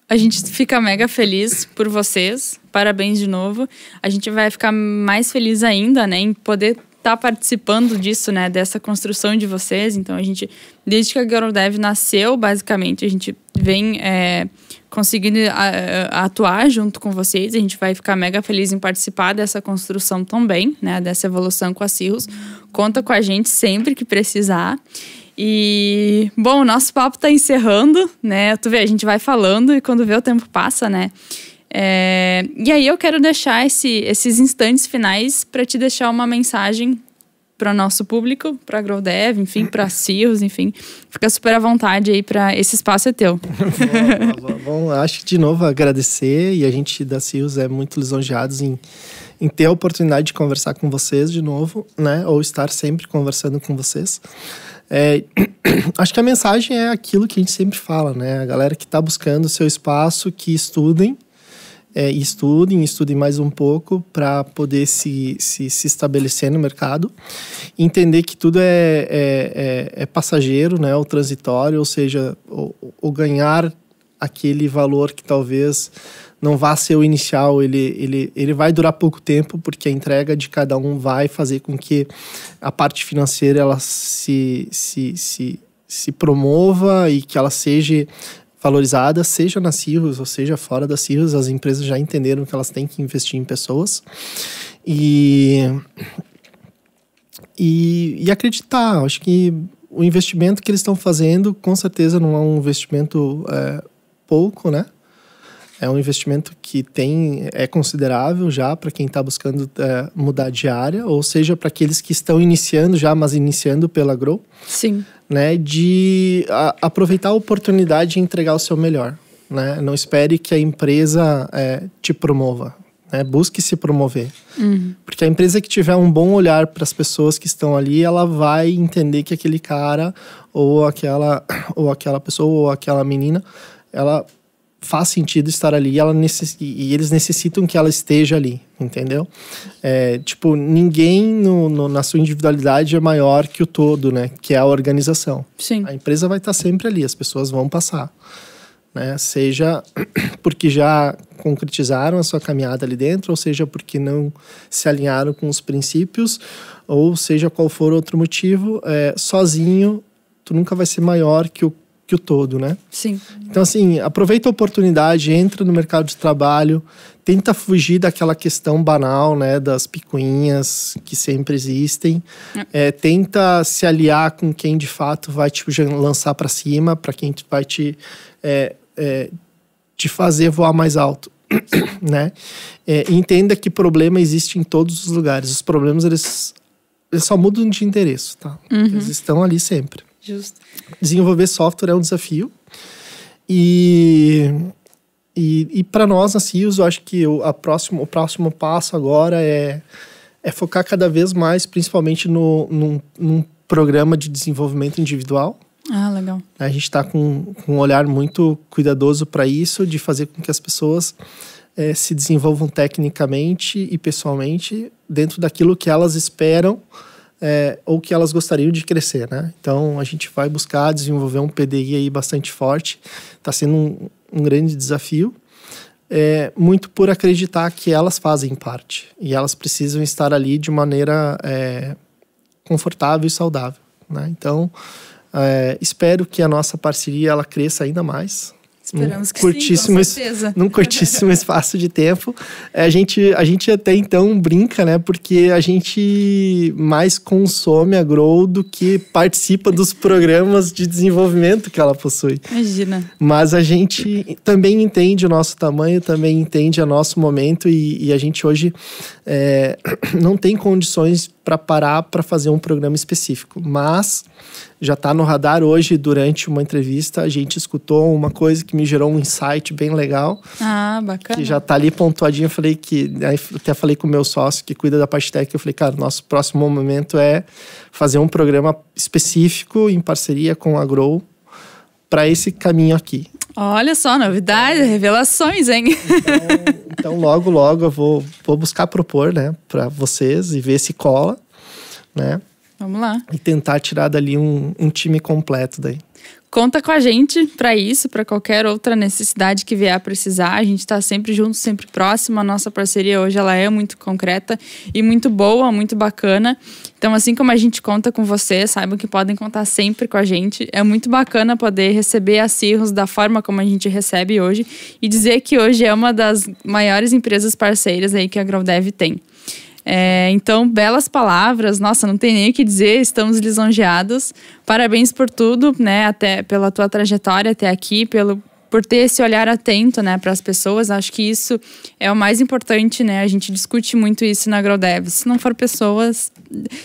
A gente fica mega feliz por vocês. Parabéns de novo. A gente vai ficar mais feliz ainda, né, em poder estar participando disso, né, dessa construção de vocês. Então, a gente, desde que a GrowDev nasceu, basicamente, a gente vem conseguindo atuar junto com vocês. A gente vai ficar mega feliz em participar dessa construção também, né, dessa evolução com a Cirrus. Conta com a gente sempre que precisar. E, bom, o nosso papo tá encerrando, né? Tu vê, a gente vai falando e quando vê o tempo passa, né? E aí eu quero deixar esses instantes finais para te deixar uma mensagem para o nosso público, para a GrowDev, enfim, para a Cirrus, enfim. Fica super à vontade aí, para esse espaço é teu. Bom, acho que de novo agradecer, e a gente da Cirrus é muito lisonjeados em ter a oportunidade de conversar com vocês de novo, né? Ou estar sempre conversando com vocês. Acho que a mensagem é aquilo que a gente sempre fala, né? A galera que está buscando o seu espaço, que estudem mais um pouco para poder se estabelecer no mercado, entender que tudo é passageiro, né? O transitório, ou seja, o ganhar aquele valor que talvez não vá ser o inicial, ele vai durar pouco tempo, porque a entrega de cada um vai fazer com que a parte financeira ela se promova e que ela seja valorizada, seja na Cirrus ou seja fora da Cirrus. As empresas já entenderam que elas têm que investir em pessoas e acreditar. Acho que o investimento que eles estão fazendo, com certeza não é um investimento pouco, né? É um investimento que é considerável já para quem está buscando mudar de área, ou seja, para aqueles que estão iniciando já, mas iniciando pela Grow. Sim. Né, de aproveitar a oportunidade de entregar o seu melhor. Né? Não espere que a empresa te promova. Né? Busque se promover. Uhum. Porque a empresa que tiver um bom olhar para as pessoas que estão ali, ela vai entender que aquele cara ou aquela pessoa ou aquela menina, ela faz sentido estar ali e eles necessitam que ela esteja ali, entendeu? Ninguém na sua individualidade é maior que o todo, né? Que é a organização. Sim. A empresa vai estar sempre ali, as pessoas vão passar. Né? Seja porque já concretizaram a sua caminhada ali dentro, ou seja porque não se alinharam com os princípios, ou seja qual for outro motivo, sozinho tu nunca vai ser maior que o todo, né? Sim. Então, assim, aproveita a oportunidade, entra no mercado de trabalho, tenta fugir daquela questão banal, né? Das picuinhas que sempre existem. Tenta se aliar com quem, de fato, vai te lançar para cima, para quem vai te fazer voar mais alto, né? Entenda que problema existe em todos os lugares. Os problemas, eles só mudam de endereço, tá? Uhum. Eles estão ali sempre. Justo. Desenvolver software é um desafio e para nós na Cirrus, eu acho que o próximo passo agora é focar cada vez mais, principalmente num programa de desenvolvimento individual. Ah, legal. A gente está com um olhar muito cuidadoso para isso, de fazer com que as pessoas se desenvolvam tecnicamente e pessoalmente dentro daquilo que elas esperam ou que elas gostariam de crescer, né? Então, a gente vai buscar desenvolver um PDI aí bastante forte. Está sendo um grande desafio, muito por acreditar que elas fazem parte. E elas precisam estar ali de maneira confortável e saudável, né? Então, espero que a nossa parceria ela cresça ainda mais. Esperamos que sim, com certeza. Num curtíssimo espaço de tempo. A gente até então brinca, né? Porque a gente mais consome a Grow do que participa dos programas de desenvolvimento que ela possui. Imagina. Mas a gente também entende o nosso tamanho, também entende o nosso momento e a gente hoje não tem condições para parar para fazer um programa específico. Mas já está no radar hoje, durante uma entrevista, a gente escutou uma coisa que me gerou um insight bem legal. Ah, bacana. Que já está ali pontuadinho. Até falei com o meu sócio que cuida da parte técnica, eu falei, cara, nosso próximo momento é fazer um programa específico em parceria com a Grow para esse caminho aqui. Olha só, novidades, revelações, hein? Então logo eu vou buscar propor, né, para vocês e ver se cola, né? Vamos lá. E tentar tirar dali um time completo daí. conta com a gente para isso, para qualquer outra necessidade que vier a precisar. A gente está sempre junto, sempre próximo. A nossa parceria hoje ela é muito concreta e muito boa, muito bacana. Então, assim como a gente conta com vocês, saibam que podem contar sempre com a gente. É muito bacana poder receber a Cirrus da forma como a gente recebe hoje e dizer que hoje é uma das maiores empresas parceiras aí que a Growdev tem. Então, belas palavras, nossa, não tem nem o que dizer, estamos lisonjeados. Parabéns por tudo, né, até pela tua trajetória até aqui, por ter esse olhar atento, né, para as pessoas. Acho que isso é o mais importante, né, a gente discute muito isso na Growdev. Se não for pessoas,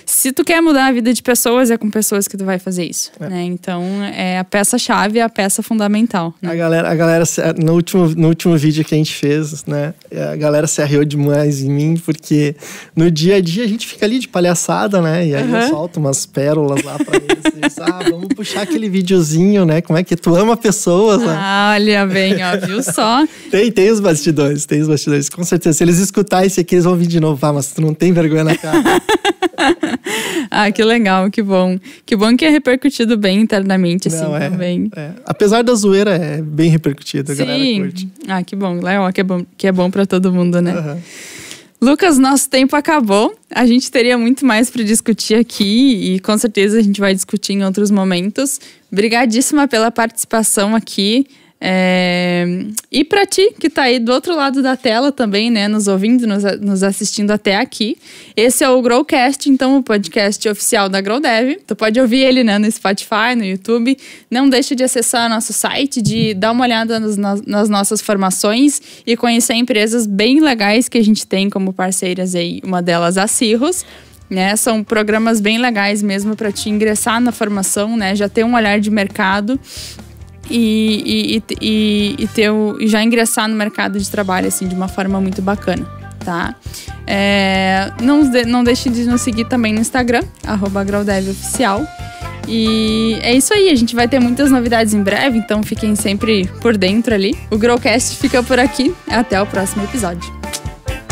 se tu quer mudar a vida de pessoas, é com pessoas que tu vai fazer isso, né, então é a peça-chave, a peça fundamental, né? A galera no último vídeo que a gente fez, né, a galera se arriou demais em mim, porque no dia a dia a gente fica ali de palhaçada, né, e aí eu solto umas pérolas lá pra eles, vamos puxar aquele videozinho, né, como é que tu ama pessoas, né? Olha bem, ó, viu só? Tem os bastidores, com certeza. Se eles escutarem isso aqui, eles vão vir de novo. Mas tu não tem vergonha na cara. Que legal, que bom. Que bom que é repercutido bem internamente, assim, também. Apesar da zoeira, é bem repercutido, a galera curte. Que bom, Léo, que é bom pra todo mundo, né? Lucas, nosso tempo acabou. A gente teria muito mais para discutir aqui e com certeza a gente vai discutir em outros momentos. Obrigadíssima pela participação aqui. E para ti, que tá aí do outro lado da tela também, né, nos ouvindo, nos assistindo até aqui. Esse é o Growcast, então, o podcast oficial da Growdev. Tu pode ouvir ele, né, no Spotify, no YouTube. Não deixe de acessar nosso site, de dar uma olhada nas nossas formações e conhecer empresas bem legais que a gente tem como parceiras aí, uma delas a Cirrus. Né, são programas bem legais mesmo para te ingressar na formação, né, já ter um olhar de mercado e já ingressar no mercado de trabalho assim, de uma forma muito bacana, tá? Não deixe de nos seguir também no Instagram, @GrowDevOficial. E é isso aí, a gente vai ter muitas novidades em breve, então fiquem sempre por dentro ali. O Growcast fica por aqui, até o próximo episódio.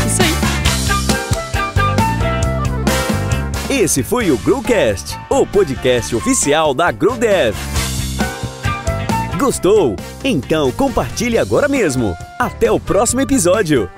Isso aí. Esse foi o Growcast, o podcast oficial da Growdev. Gostou? Então compartilhe agora mesmo. Até o próximo episódio.